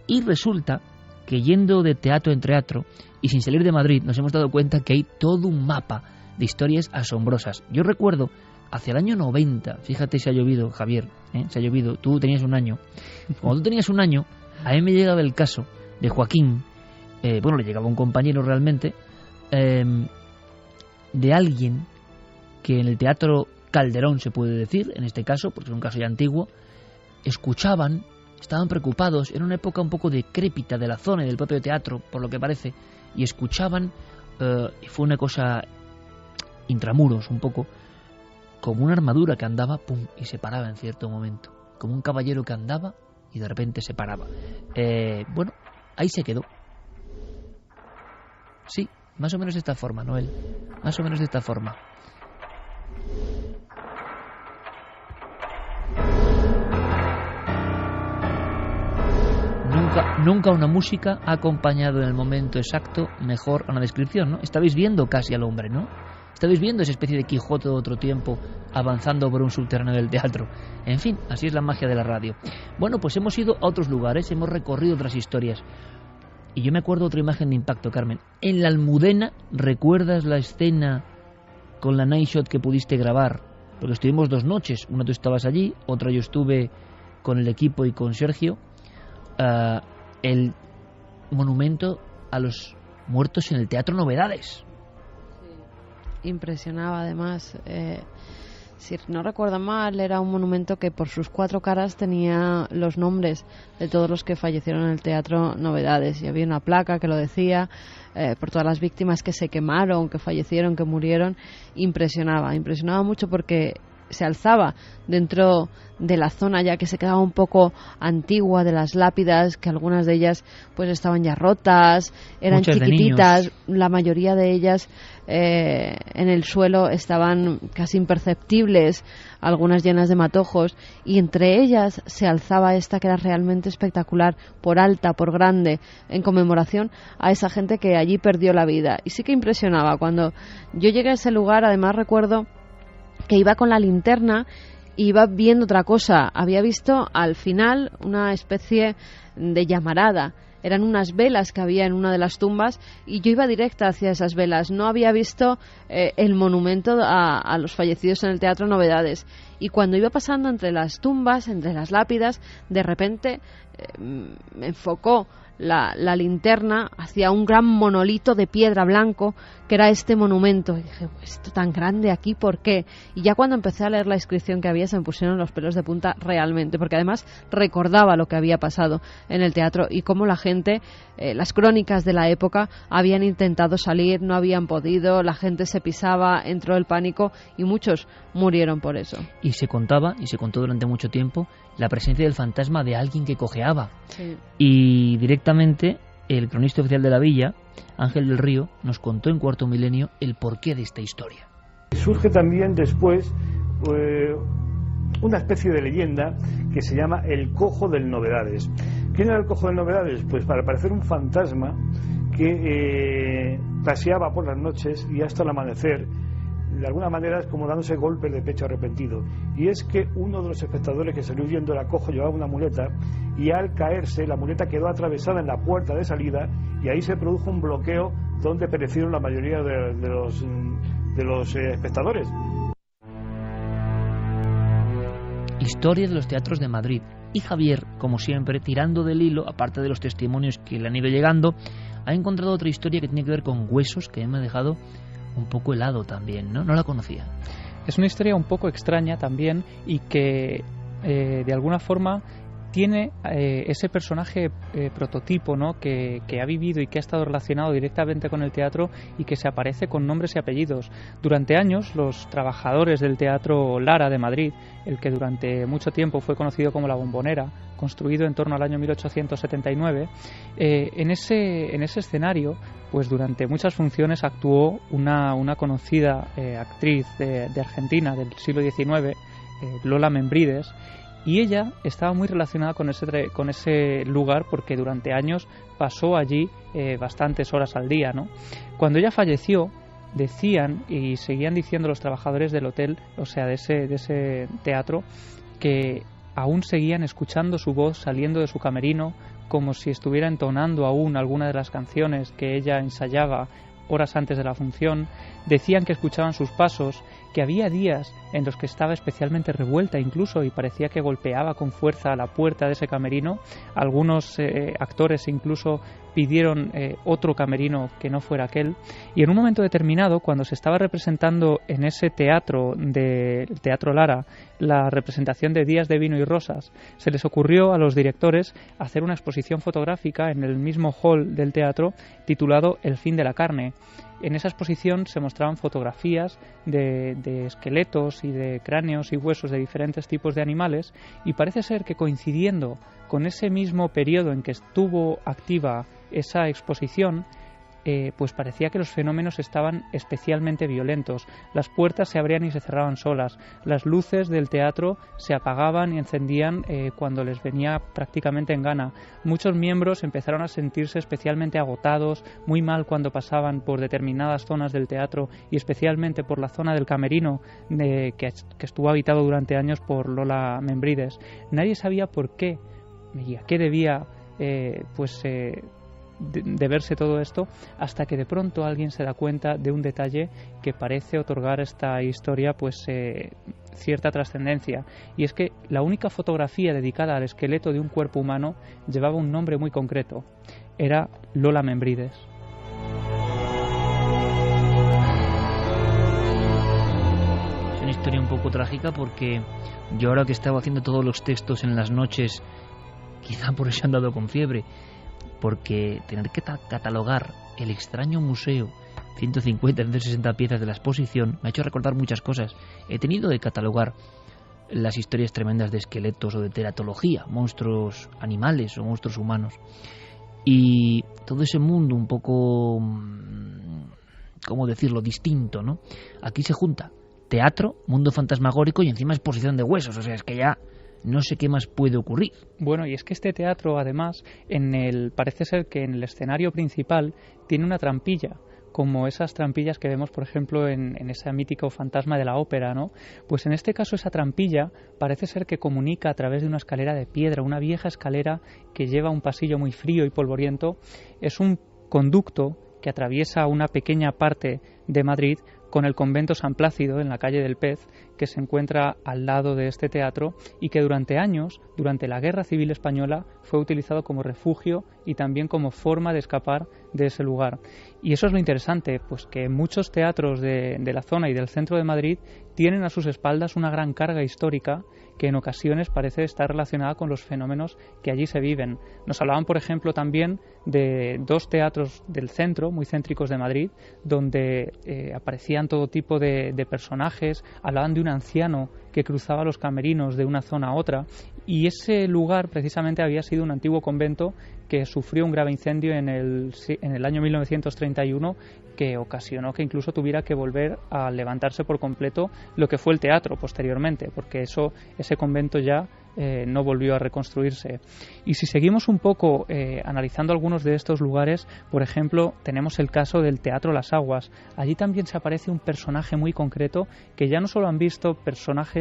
Y resulta que yendo de teatro en teatro y sin salir de Madrid nos hemos dado cuenta que hay todo un mapa de historias asombrosas. Yo recuerdo hacia el año 90, fíjate si ha llovido, Javier, si ha llovido, tú tenías un año. Cuando tú tenías un año, a mí me llegaba el caso de Joaquín, bueno, le llegaba un compañero realmente, de alguien que en el Teatro Calderón, se puede decir, en este caso, porque es un caso ya antiguo, escuchaban, estaban preocupados, era una época un poco decrépita de la zona y del propio teatro, por lo que parece, y escuchaban, y fue una cosa intramuros un poco, como una armadura que andaba, pum, y se paraba en cierto momento, como un caballero que andaba y de repente se paraba. Bueno, ahí se quedó. Sí, más o menos de esta forma, Noel, más o menos de esta forma. Nunca una música ha acompañado en el momento exacto mejor a una descripción, ¿no? Estabais viendo casi al hombre, ¿no? Estabais viendo esa especie de Quijote de otro tiempo avanzando por un subterráneo del teatro. En fin, así es la magia de la radio. Bueno, pues hemos ido a otros lugares, hemos recorrido otras historias. Y yo me acuerdo de otra imagen de impacto, Carmen. En la Almudena, ¿recuerdas la escena con la night shot que pudiste grabar? Porque estuvimos 2 noches. Una tú estabas allí, otra yo estuve con el equipo y con Sergio. El monumento a los muertos en el Teatro Novedades.
Sí, impresionaba además. Si no recuerdo mal, era un monumento que por sus 4 caras tenía los nombres de todos los que fallecieron en el Teatro Novedades, y había una placa que lo decía, por todas las víctimas que se quemaron, que fallecieron, que murieron. Impresionaba mucho porque se alzaba dentro de la zona ya que se quedaba un poco antigua, de las lápidas, que algunas de ellas pues estaban ya rotas, eran muchas chiquititas, la mayoría de ellas en el suelo estaban casi imperceptibles, algunas llenas de matojos, y entre ellas se alzaba esta que era realmente espectacular, por alta, por grande, en conmemoración a esa gente que allí perdió la vida. Y sí que impresionaba. Cuando yo llegué a ese lugar, además recuerdo que iba con la linterna y iba viendo otra cosa. Había visto al final una especie de llamarada. Eran unas velas que había en una de las tumbas y yo iba directa hacia esas velas. No había visto el monumento a los fallecidos en el Teatro Novedades. Y cuando iba pasando entre las tumbas, entre las lápidas, de repente me enfocó la linterna hacia un gran monolito de piedra blanco que era este monumento. Y dije, esto tan grande aquí, ¿por qué? Y ya cuando empecé a leer la inscripción que había, se me pusieron los pelos de punta realmente, porque además recordaba lo que había pasado en el teatro y cómo la gente, las crónicas de la época, habían intentado salir, no habían podido, la gente se pisaba, entró el pánico y muchos murieron por eso.
Y se contaba, y se contó durante mucho tiempo, la presencia del fantasma de alguien que cojeaba. Sí. Y directamente el cronista oficial de la villa, Ángel del Río, nos contó en Cuarto Milenio el porqué de esta historia.
Surge también después una especie de leyenda que se llama el Cojo del Novedades. ¿Quién era el Cojo del Novedades? Pues para parecer un fantasma que paseaba por las noches y hasta el amanecer, de alguna manera es como dándose golpes de pecho arrepentido. Y es que uno de los espectadores que salió huyendo era cojo, llevaba una muleta, y al caerse la muleta quedó atravesada en la puerta de salida y ahí se produjo un bloqueo donde perecieron la mayoría de los espectadores.
Historia de los teatros de Madrid. Y Javier, como siempre, tirando del hilo, aparte de los testimonios que le han ido llegando, ha encontrado otra historia que tiene que ver con huesos que me ha dejado un poco helado también, ¿no? No la conocía.
Es una historia un poco extraña también y que de alguna forma tiene ese personaje prototipo, ¿no? que ha vivido y que ha estado relacionado directamente con el teatro y que se aparece con nombres y apellidos. Durante años, los trabajadores del Teatro Lara de Madrid, el que durante mucho tiempo fue conocido como La Bombonera, construido en torno al año 1879, en ese escenario, pues durante muchas funciones actuó una conocida actriz de Argentina del siglo XIX, Lola Membrives, y ella estaba muy relacionada con ese lugar porque durante años pasó allí bastantes horas al día, ¿no? Cuando ella falleció, decían y seguían diciendo los trabajadores del hotel, o sea, de ese teatro, que aún seguían escuchando su voz saliendo de su camerino, como si estuviera entonando aún alguna de las canciones que ella ensayaba horas antes de la función. Decían que escuchaban sus pasos, que había días en los que estaba especialmente revuelta incluso y parecía que golpeaba con fuerza a la puerta de ese camerino. Algunos actores incluso pidieron otro camerino que no fuera aquel, y en un momento determinado, cuando se estaba representando en ese teatro del Teatro Lara la representación de Días de Vino y Rosas, se les ocurrió a los directores hacer una exposición fotográfica en el mismo hall del teatro titulado El fin de la carne. En esa exposición se mostraban fotografías de esqueletos y de cráneos y huesos de diferentes tipos de animales, y parece ser que coincidiendo con ese mismo periodo en que estuvo activa esa exposición, pues parecía que los fenómenos estaban especialmente violentos. Las puertas se abrían y se cerraban solas, las luces del teatro se apagaban y encendían cuando les venía prácticamente en gana. Muchos miembros empezaron a sentirse especialmente agotados, muy mal cuando pasaban por determinadas zonas del teatro, y especialmente por la zona del camerino que estuvo habitado durante años por Lola Membrives. Nadie sabía por qué y a qué debía de verse todo esto, hasta que de pronto alguien se da cuenta de un detalle que parece otorgar a esta historia cierta trascendencia, y es que la única fotografía dedicada al esqueleto de un cuerpo humano llevaba un nombre muy concreto: era Lola Membrives.
Es una historia un poco trágica, porque yo, ahora que estaba haciendo todos los textos en las noches, quizá por eso he andado con fiebre, porque tener que catalogar el extraño museo, 150, 160 piezas de la exposición, me ha hecho recordar muchas cosas. He tenido que catalogar las historias tremendas de esqueletos o de teratología, monstruos animales o monstruos humanos, y todo ese mundo un poco, ¿cómo decirlo?, distinto, ¿no? Aquí se junta teatro, mundo fantasmagórico y encima exposición de huesos, o sea, es que ya no sé qué más puede ocurrir.
Bueno, y es que este teatro, además, parece ser que en el escenario principal tiene una trampilla, como esas trampillas que vemos, por ejemplo, en ese mítico fantasma de la ópera, ¿no? Pues en este caso esa trampilla parece ser que comunica a través de una escalera de piedra, una vieja escalera que lleva un pasillo muy frío y polvoriento. Es un conducto que atraviesa una pequeña parte de Madrid con el convento San Plácido en la calle del Pez, que se encuentra al lado de este teatro y que durante años, durante la Guerra Civil Española, fue utilizado como refugio y también como forma de escapar de ese lugar. Y eso es lo interesante, pues que muchos teatros de la zona y del centro de Madrid tienen a sus espaldas una gran carga histórica que en ocasiones parece estar relacionada con los fenómenos que allí se viven. Nos hablaban, por ejemplo, también de dos teatros del centro, muy céntricos de Madrid, donde aparecían todo tipo de personajes. Hablaban de un anciano que cruzaba los camerinos de una zona a otra, y ese lugar precisamente había sido un antiguo convento que sufrió un grave incendio en el año 1931, que ocasionó que incluso tuviera que volver a levantarse por completo lo que fue el teatro posteriormente, porque ese convento ya no volvió a reconstruirse. Y si seguimos un poco analizando algunos de estos lugares, por ejemplo, tenemos el caso del Teatro Las Aguas. Allí también se aparece un personaje muy concreto que ya no solo han visto personas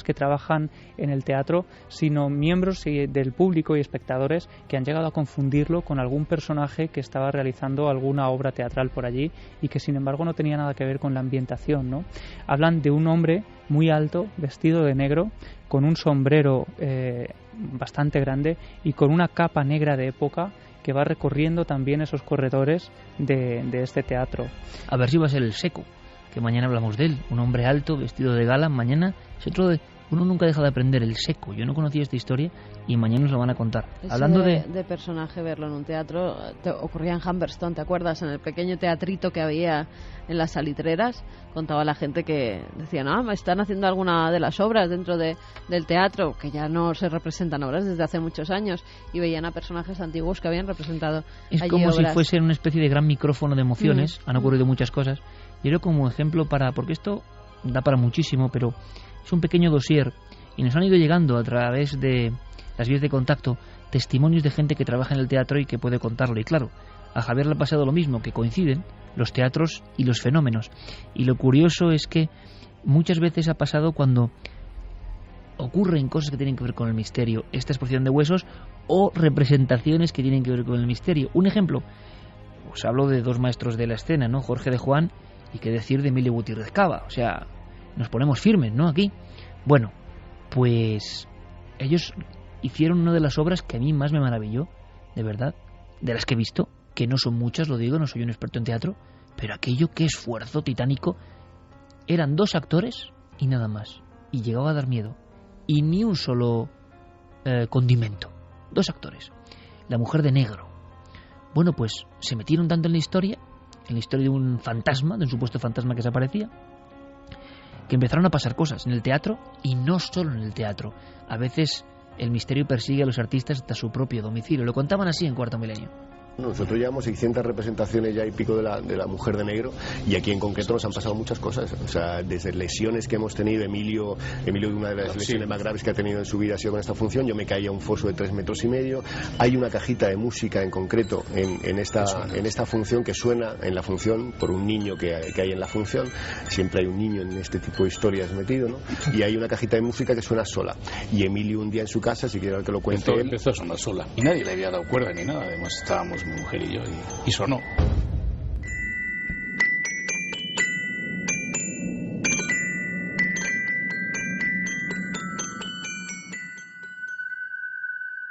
que trabajan en el teatro, sino miembros del público y espectadores que han llegado a confundirlo con algún personaje que estaba realizando alguna obra teatral por allí y que sin embargo no tenía nada que ver con la ambientación, ¿no? Hablan de un hombre muy alto, vestido de negro, con un sombrero bastante grande y con una capa negra de época, que va recorriendo también esos corredores de este teatro.
A ver si va a ser el Seco, que mañana hablamos de él, un hombre alto, vestido de gala. Mañana es otro de... Uno nunca deja de aprender, el Seco. Yo no conocía esta historia y mañana nos lo van a contar.
Hablando de personaje, verlo en un teatro, ocurría en Humberstone, ¿te acuerdas? En el pequeño teatrito que había en las salitreras, contaba la gente que decía, no, me están haciendo alguna de las obras dentro del teatro, que ya no se representan obras desde hace muchos años, y veían a personajes antiguos que habían representado
es
allí
como
obras.
Si fuese una especie de gran micrófono de emociones. Han ocurrido muchas cosas. Yo creo como ejemplo porque esto da para muchísimo, pero es un pequeño dossier y nos han ido llegando a través de las vías de contacto testimonios de gente que trabaja en el teatro y que puede contarlo. Y claro, a Javier le ha pasado lo mismo, que coinciden los teatros y los fenómenos. Y lo curioso es que muchas veces ha pasado cuando ocurren cosas que tienen que ver con el misterio, esta exposición de huesos o representaciones que tienen que ver con el misterio. Un ejemplo, os hablo de dos maestros de la escena, ¿no? Jorge de Juan y qué decir de Emilio Gutiérrez Cava. O sea, nos ponemos firmes, ¿no? Aquí. Bueno, pues ellos hicieron una de las obras que a mí más me maravilló, de verdad, de las que he visto, que no son muchas, lo digo, no soy un experto en teatro, pero aquello, qué esfuerzo titánico. Eran 2 actores y nada más, y llegaba a dar miedo, y ni un solo condimento. 2 actores. La mujer de negro. Bueno, pues se metieron tanto en la historia de un fantasma, de un supuesto fantasma que se aparecía, que empezaron a pasar cosas en el teatro, y no solo en el teatro. A veces el misterio persigue a los artistas hasta su propio domicilio. Lo contaban así en Cuarto Milenio.
Nosotros llevamos 600 representaciones ya y pico de la mujer de negro, y aquí en concreto nos han pasado muchas cosas. O sea, desde lesiones que hemos tenido, Emilio, una de las lesiones más graves que ha tenido en su vida ha sido con esta función. Yo me caí a un foso de 3,5 metros. Hay una cajita de música en concreto en esta función que suena en la función por un niño que hay en la función. Siempre hay un niño en este tipo de historias metido, ¿no? Y hay una cajita de música que suena sola. Y Emilio un día en su casa, si quiere que lo cuente él,
empezó a sonar sola. Y nadie le había dado cuerda ni nada. Además estábamos mi mujer y yo, y sonó.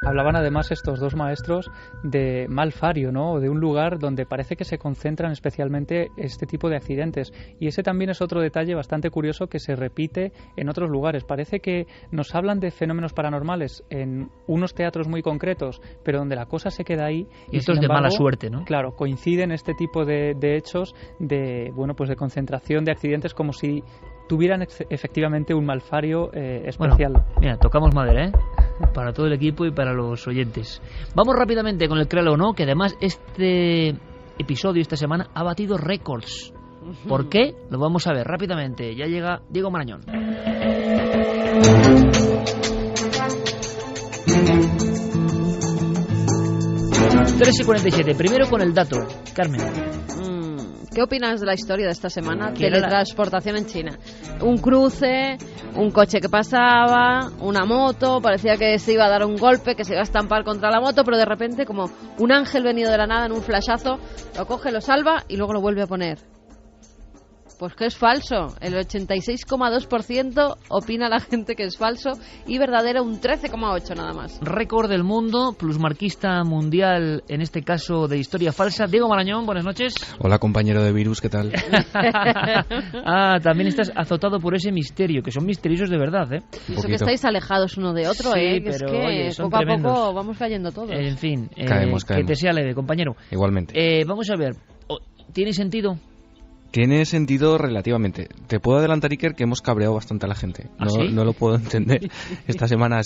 Hablaban además estos 2 maestros de malfario, ¿no? O de un lugar donde parece que se concentran especialmente este tipo de accidentes. Y ese también es otro detalle bastante curioso que se repite en otros lugares. Parece que nos hablan de fenómenos paranormales en unos teatros muy concretos, pero donde la cosa se queda ahí.
Y esto es de mala suerte, ¿no?
Claro, coinciden este tipo de hechos de concentración de accidentes, como si tuvieran efectivamente un malfario especial.
Bueno, mira, tocamos madera, ¿eh? Para todo el equipo y para los oyentes. Vamos rápidamente con el Créalo o no, que además este episodio esta semana ha batido récords. ¿Por qué? Lo vamos a ver rápidamente. Ya llega Diego Marañón. 3:47. Primero con el dato. Carmen.
¿Qué opinas de la historia de esta semana? Teletransportación en China. Un cruce, un coche que pasaba, una moto, parecía que se iba a dar un golpe, que se iba a estampar contra la moto, pero de repente, como un ángel venido de la nada en un flashazo, lo coge, lo salva y luego lo vuelve a poner. Pues que es falso. El 86,2% opina la gente que es falso y verdadero un 13,8% nada más.
Récord del mundo, plusmarquista mundial, en este caso de historia falsa. Diego Marañón, buenas noches.
Hola, compañero de virus, ¿qué tal?
También estás azotado por ese misterio, que son misteriosos de verdad, ¿eh?
Eso que estáis alejados uno de otro,
sí,
¿eh?
Que
pero,
es que oye,
poco
tremendos.
A poco vamos cayendo todos.
En fin,
caemos.
Que te sea leve, compañero.
Igualmente.
Vamos a ver, ¿tiene sentido?
Tiene sentido relativamente. Te puedo adelantar, Iker, que hemos cabreado bastante a la gente. No lo puedo entender. Esta semana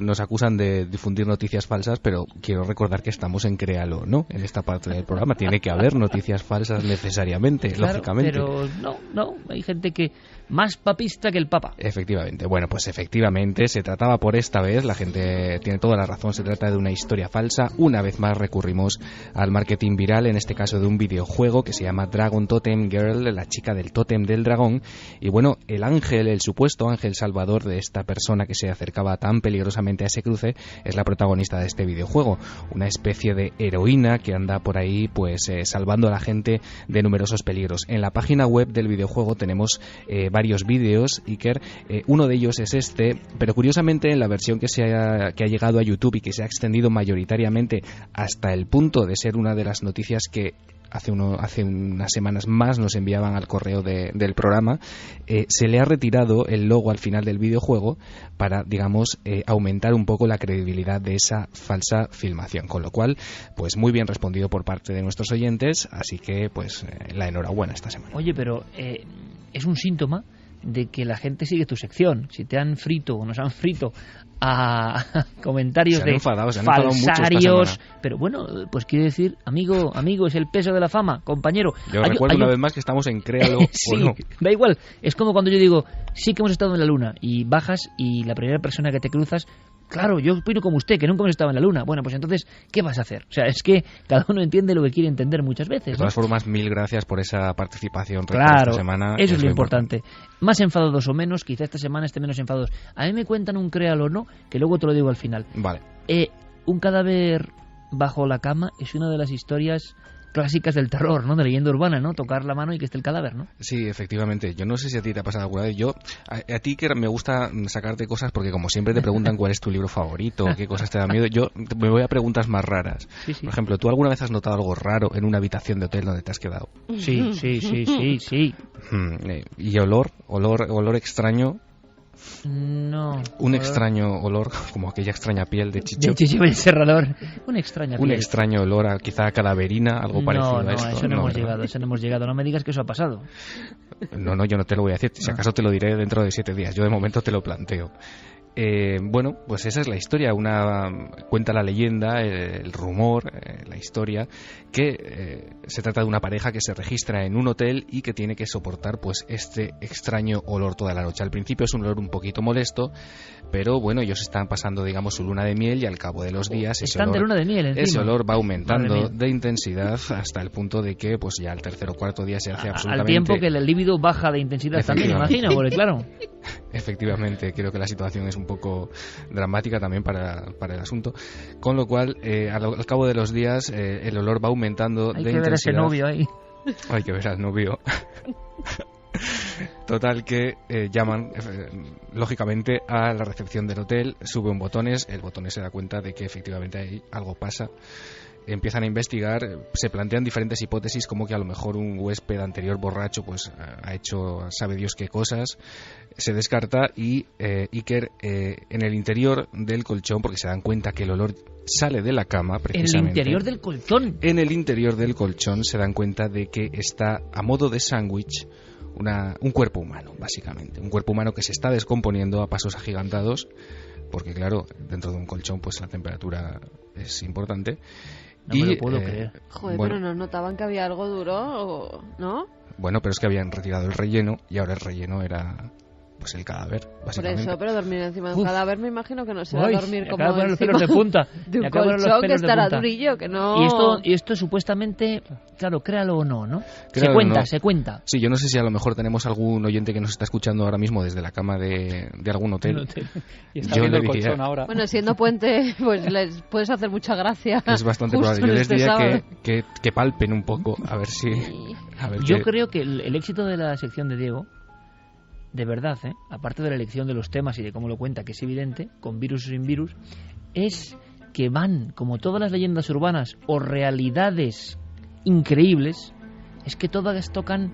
nos acusan de difundir noticias falsas, pero quiero recordar que estamos en Créalo, ¿no? En esta parte del programa tiene que haber noticias falsas necesariamente,
claro,
lógicamente.
Pero no, hay gente que más papista que el Papa.
Efectivamente. Bueno, pues efectivamente se trataba por esta vez, la gente tiene toda la razón, se trata de una historia falsa. Una vez más recurrimos al marketing viral, en este caso de un videojuego que se llama Dragon Totem Girl, la chica del tótem del dragón. Y bueno, el supuesto ángel salvador de esta persona que se acercaba tan peligrosamente a ese cruce, es la protagonista de este videojuego, una especie de heroína que anda por ahí pues salvando a la gente de numerosos peligros. En la página web del videojuego tenemos varios vídeos, Iker. Uno de ellos es este, pero curiosamente en la versión que ha llegado a YouTube y que se ha extendido mayoritariamente hasta el punto de ser una de las noticias que hace unas semanas más nos enviaban al correo del programa, se le ha retirado el logo al final del videojuego para, digamos, aumentar un poco la credibilidad de esa falsa filmación, con lo cual, pues muy bien respondido por parte de nuestros oyentes, así que pues la enhorabuena esta semana.
Oye, pero es un síntoma de que la gente sigue tu sección. Si te han frito o nos han frito a comentarios de falsarios, pero bueno, pues quiere decir, amigo, es el peso de la fama, compañero.
Yo recuerdo una vez más que estamos en Créalo
sí,
o no.
Da igual, es como cuando yo digo, sí que hemos estado en la luna, y bajas y la primera persona que te cruzas, claro, yo opino como usted, que nunca hemos estado en la luna. Bueno, pues entonces, ¿qué vas a hacer? O sea, es que cada uno entiende lo que quiere entender muchas veces,
¿no? De todas formas, mil gracias por esa participación.
Claro,
esta semana.
Eso es lo importante. Más enfadados o menos, quizá esta semana esté menos enfadados. A mí me cuentan un Créalo o no, que luego te lo digo al final.
Vale.
Un cadáver bajo la cama es una de las historias clásicas del terror, ¿no? De leyenda urbana, ¿no? Tocar la mano y que esté el cadáver, ¿no?
Sí, efectivamente. Yo no sé si a ti te ha pasado alguna vez. A ti que me gusta sacarte cosas porque como siempre te preguntan cuál es tu libro favorito, qué cosas te dan miedo, yo me voy a preguntas más raras.
Sí, sí.
Por ejemplo, ¿tú alguna vez has notado algo raro en una habitación de hotel donde te has quedado?
Sí.
¿Y olor extraño?
No.
Un extraño olor, como aquella extraña piel de Chicho.
De Chicho el Serrador. Una extraña piel.
Un extraño olor quizá a calaverina, algo parecido a esto.
No, eso no hemos llegado. No me digas que eso ha pasado.
No, yo no te lo voy a decir. Si acaso te lo diré dentro de 7 días. Yo de momento te lo planteo. Bueno, pues esa es la historia. Cuenta la leyenda, el rumor, la historia, que se trata de una pareja que se registra en un hotel y que tiene que soportar pues este extraño olor toda la noche. Al principio es un olor un poquito molesto, pero bueno, ellos están pasando, digamos, su luna de miel y al cabo de los días ese olor va aumentando de intensidad hasta el punto de que pues ya al tercer o cuarto día se hace absolutamente...
Al tiempo que el líbido baja de intensidad también, imagino, porque claro...
Efectivamente, creo que la situación es un poco dramática también para el asunto, con lo cual al cabo de los días el olor va aumentando de intensidad.
Hay que ver a ese novio ahí.
Hay que ver al novio. Total que llaman lógicamente a la recepción del hotel, sube un botones, el botones se da cuenta de que efectivamente ahí algo pasa. Empiezan a investigar, se plantean diferentes hipótesis, como que a lo mejor un huésped anterior borracho pues ha hecho sabe Dios qué cosas. Se descarta y Iker en el interior del colchón, porque se dan cuenta que el olor sale de la cama precisamente.
¿En el interior del colchón?
En el interior del colchón se dan cuenta de que está a modo de sándwich un cuerpo humano, básicamente. Un cuerpo humano que se está descomponiendo a pasos agigantados, porque claro, dentro de un colchón pues la temperatura es importante.
No me lo puedo creer.
Joder, bueno, pero ¿no notaban que había algo duro, no?
Bueno, pero es que habían retirado el relleno y ahora el relleno era pues el cadáver, básicamente.
Por eso, pero dormir encima de un cadáver me imagino que no será dormir como
encima los pelos de punta.
De un colchón que estará durillo, que no...
Y esto supuestamente, claro, créalo o no, ¿no?
Créalo
se cuenta.
Sí, yo no sé si a lo mejor tenemos algún oyente que nos está escuchando ahora mismo desde la cama de algún hotel.
Y está viendo el colchón ahora.
Bueno, siendo puente, pues les puedes hacer mucha gracia.
Es bastante probable. Yo les diría que palpen un poco, a ver si...
Yo creo que el éxito de la sección de Diego, de verdad, aparte de la elección de los temas y de cómo lo cuenta, que es evidente, con virus o sin virus, es que van, como todas las leyendas urbanas o realidades increíbles, es que todas tocan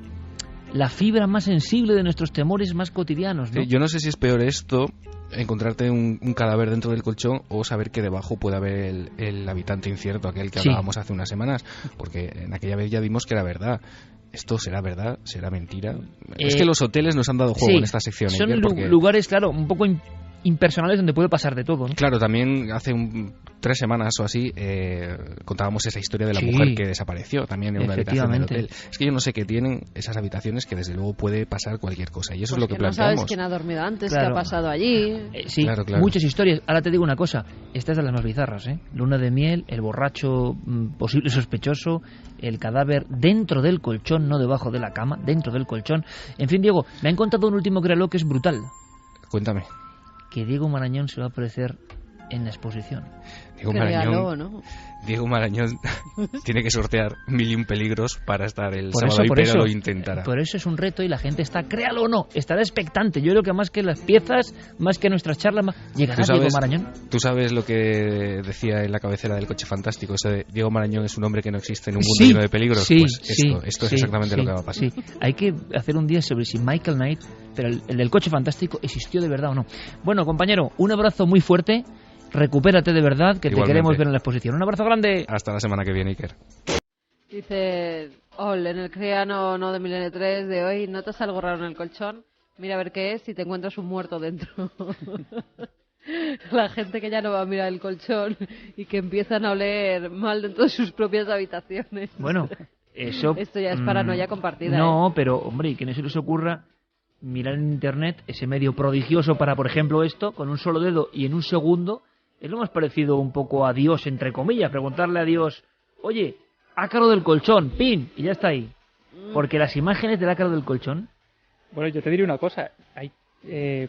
la fibra más sensible de nuestros temores más cotidianos, ¿no?
Sí, yo no sé si es peor esto, encontrarte un cadáver dentro del colchón, o saber que debajo puede haber el habitante incierto, aquel que hablábamos hace unas semanas, porque en aquella vez ya vimos que era verdad. ¿Esto será verdad? ¿Será mentira? Es que los hoteles nos han dado juego en esta sección.
Son lugares, claro, un poco impersonales donde puede pasar de todo, ¿no?
Claro, también hace 3 semanas o así contábamos esa historia de la mujer que desapareció también en una habitación del hotel. Es que yo no sé qué tienen esas habitaciones, que desde luego puede pasar cualquier cosa, y eso es lo que planteamos.
No sabes quién ha dormido antes, qué ha pasado allí.
Claro.
Muchas historias. Ahora te digo una cosa, esta es de las más bizarras, Luna de miel, el borracho posible sospechoso, el cadáver dentro del colchón, no debajo de la cama, dentro del colchón. En fin, Diego, me han contado un último créalo que es brutal.
Cuéntame.
Que Diego Marañón se va a aparecer en la exposición.
Diego Marañón tiene que sortear 1001 peligros para estar el sábado, pero lo intentará.
Por eso es un reto y la gente está, créalo o no, estará expectante. Yo creo que más que las piezas, más que nuestras charlas, llegará Diego Marañón.
¿Tú sabes lo que decía en la cabecera del Coche Fantástico? Eso de Diego Marañón es un hombre que no existe en un mundo lleno de peligros. Esto es exactamente lo que va a pasar.
Sí. Hay que hacer un día sobre si Michael Knight, pero el del Coche Fantástico, existió de verdad o no. Bueno, compañero, un abrazo muy fuerte. Recupérate de verdad, que te queremos ver en la exposición. Un abrazo grande.
Hasta la semana que viene, Iker.
Dice, en el Criano no de Milenio 3 de hoy, ¿notas algo raro en el colchón? Mira a ver qué es y te encuentras un muerto dentro. La gente que ya no va a mirar el colchón y que empiezan a oler mal dentro de sus propias habitaciones.
Bueno, eso...
Esto ya es paranoia compartida.
No, pero, hombre, y que no se les ocurra mirar en internet ese medio prodigioso para, por ejemplo, esto, con un solo dedo y en un segundo... Es lo más parecido un poco a Dios, entre comillas, preguntarle a Dios, oye, ácaro del colchón, pin, y ya está ahí. Porque las imágenes del ácaro del colchón...
Bueno, yo te diré una cosa, hay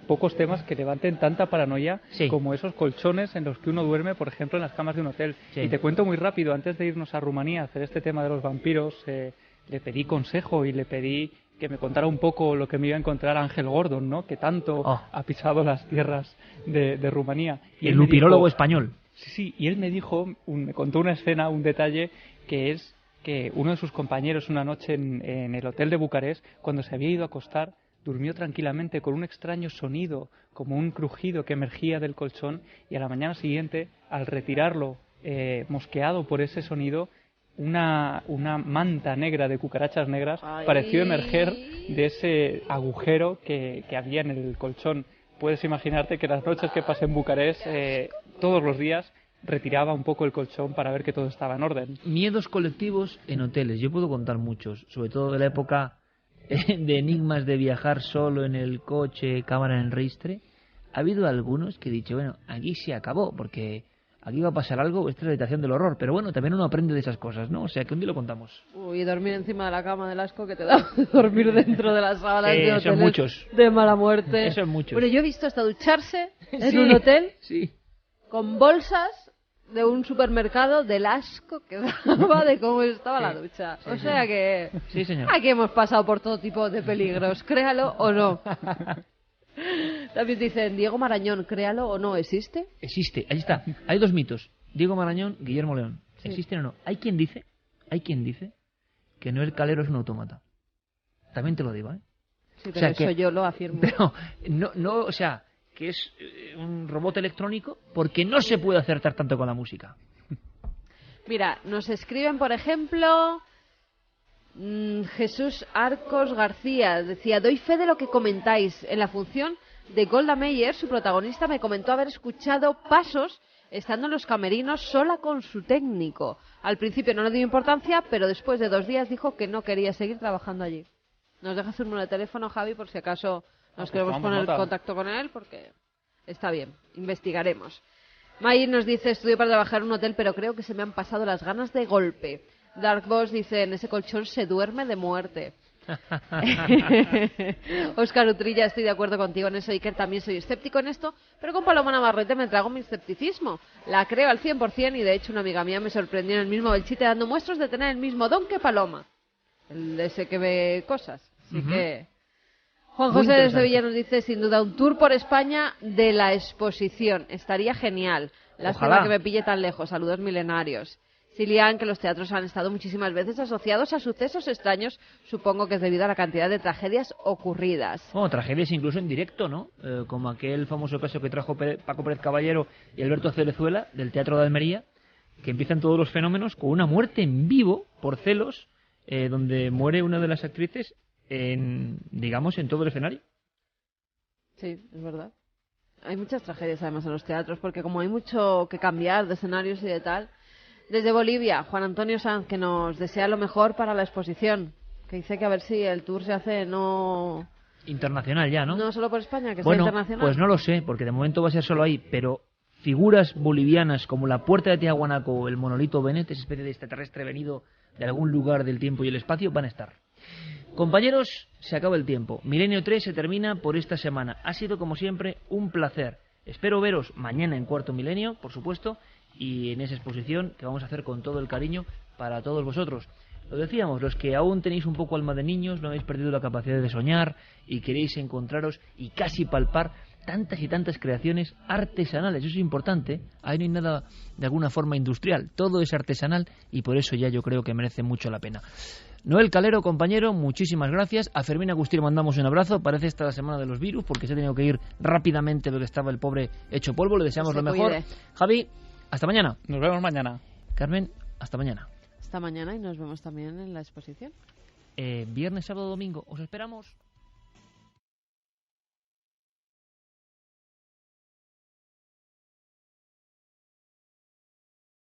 pocos temas que levanten tanta paranoia como esos colchones en los que uno duerme, por ejemplo, en las camas de un hotel. Y te cuento muy rápido, antes de irnos a Rumanía a hacer este tema de los vampiros, le pedí consejo y le pedí que me contara un poco lo que me iba a encontrar Ángel Gordon, ¿no? Que tanto ha pisado las tierras de Rumanía.
Y el lupirólogo español.
Sí, y él me contó una escena, un detalle, que es que uno de sus compañeros una noche en el hotel de Bucarest, cuando se había ido a acostar, durmió tranquilamente con un extraño sonido, como un crujido que emergía del colchón, y a la mañana siguiente, al retirarlo, mosqueado por ese sonido, una manta negra de cucarachas negras pareció emerger de ese agujero que había en el colchón. Puedes imaginarte que las noches que pasé en Bucarest, todos los días, retiraba un poco el colchón para ver que todo estaba en orden.
Miedos colectivos en hoteles. Yo puedo contar muchos, sobre todo de la época de enigmas de viajar solo en el coche, cámara en el ristre. Ha habido algunos que he dicho, bueno, aquí se acabó, porque aquí va a pasar algo, esta es la habitación del horror. Pero bueno, también uno aprende de esas cosas, ¿no? O sea, que un día lo contamos.
Uy, dormir encima de la cama del asco que te da dormir dentro de las sábanas de hoteles.
Eso es muchos.
De mala muerte.
Eso es muchos.
Bueno, yo he visto hasta ducharse en un hotel con bolsas de un supermercado del asco que daba de cómo estaba la ducha. O sea que
señor.
Aquí hemos pasado por todo tipo de peligros, créalo o no. También dicen, Diego Marañón, créalo o no, ¿existe?
Existe, ahí está. Hay dos mitos, Diego Marañón, Guillermo León. ¿Existen o no? Hay quien dice que Noel Calero es un autómata. También te lo digo, ¿eh?
Sí, pero eso yo lo afirmo.
Pero, no, o sea, que es un robot electrónico porque no se puede acertar tanto con la música.
Mira, nos escriben, por ejemplo, Jesús Arcos García, decía, doy fe de lo que comentáis. En la función de Golda Meir, su protagonista me comentó haber escuchado pasos estando en los camerinos sola con su técnico. Al principio no le dio importancia, pero después de 2 días dijo que no quería seguir trabajando allí. Nos dejas un número de teléfono, Javi, por si acaso nos queremos poner en contacto con él, porque está bien, investigaremos. May nos dice, estudio para trabajar en un hotel, pero creo que se me han pasado las ganas de golpe. Dark Boss dice, en ese colchón se duerme de muerte. Óscar Utrilla, estoy de acuerdo contigo en eso, Iker, también soy escéptico en esto, pero con Paloma Navarrete me trago mi escepticismo. La creo al 100% y de hecho una amiga mía me sorprendió en el mismo Belchite dando muestras de tener el mismo don que Paloma. El de ese que ve cosas. Así que... Juan José de Sevilla nos dice, sin duda, un tour por España de la exposición. Estaría genial. Lástima que me pille tan lejos. Saludos milenarios. Silian, que los teatros han estado muchísimas veces asociados a sucesos extraños. Supongo que es debido a la cantidad de tragedias ocurridas.
Bueno, tragedias incluso en directo, ¿no? Como aquel famoso caso que trajo Paco Pérez Caballero y Alberto Cerezuela, del Teatro de Almería, que empiezan todos los fenómenos con una muerte en vivo por celos, donde muere una de las actrices en todo el escenario.
Sí, es verdad. Hay muchas tragedias además en los teatros, porque como hay mucho que cambiar de escenarios y de tal. Desde Bolivia, Juan Antonio Sanz, que nos desea lo mejor para la exposición, que dice que a ver si el tour se hace
internacional ya, ¿no?
No solo por España, que sea internacional.
Pues no lo sé, porque de momento va a ser solo ahí, pero figuras bolivianas como la Puerta de Tiahuanaco o el monolito Benet, esa especie de extraterrestre venido de algún lugar del tiempo y el espacio, van a estar. Compañeros, se acaba el tiempo. Milenio 3 se termina por esta semana. Ha sido, como siempre, un placer. Espero veros mañana en Cuarto Milenio, por supuesto, y en esa exposición que vamos a hacer con todo el cariño para todos vosotros. Lo decíamos, los que aún tenéis un poco alma de niños, no habéis perdido la capacidad de soñar y queréis encontraros y casi palpar tantas y tantas creaciones artesanales. Eso es importante. Ahí no hay nada de alguna forma industrial. Todo es artesanal y por eso ya yo creo que merece mucho la pena. Noel Calero, compañero, muchísimas gracias. A Fermín Agustín mandamos un abrazo. Parece esta la semana de los virus porque se ha tenido que ir rápidamente porque estaba el pobre hecho polvo. Le deseamos lo mejor. Javi, hasta mañana.
Nos vemos mañana.
Carmen, hasta mañana.
Hasta mañana y nos vemos también en la exposición.
Viernes, sábado, domingo. Os esperamos.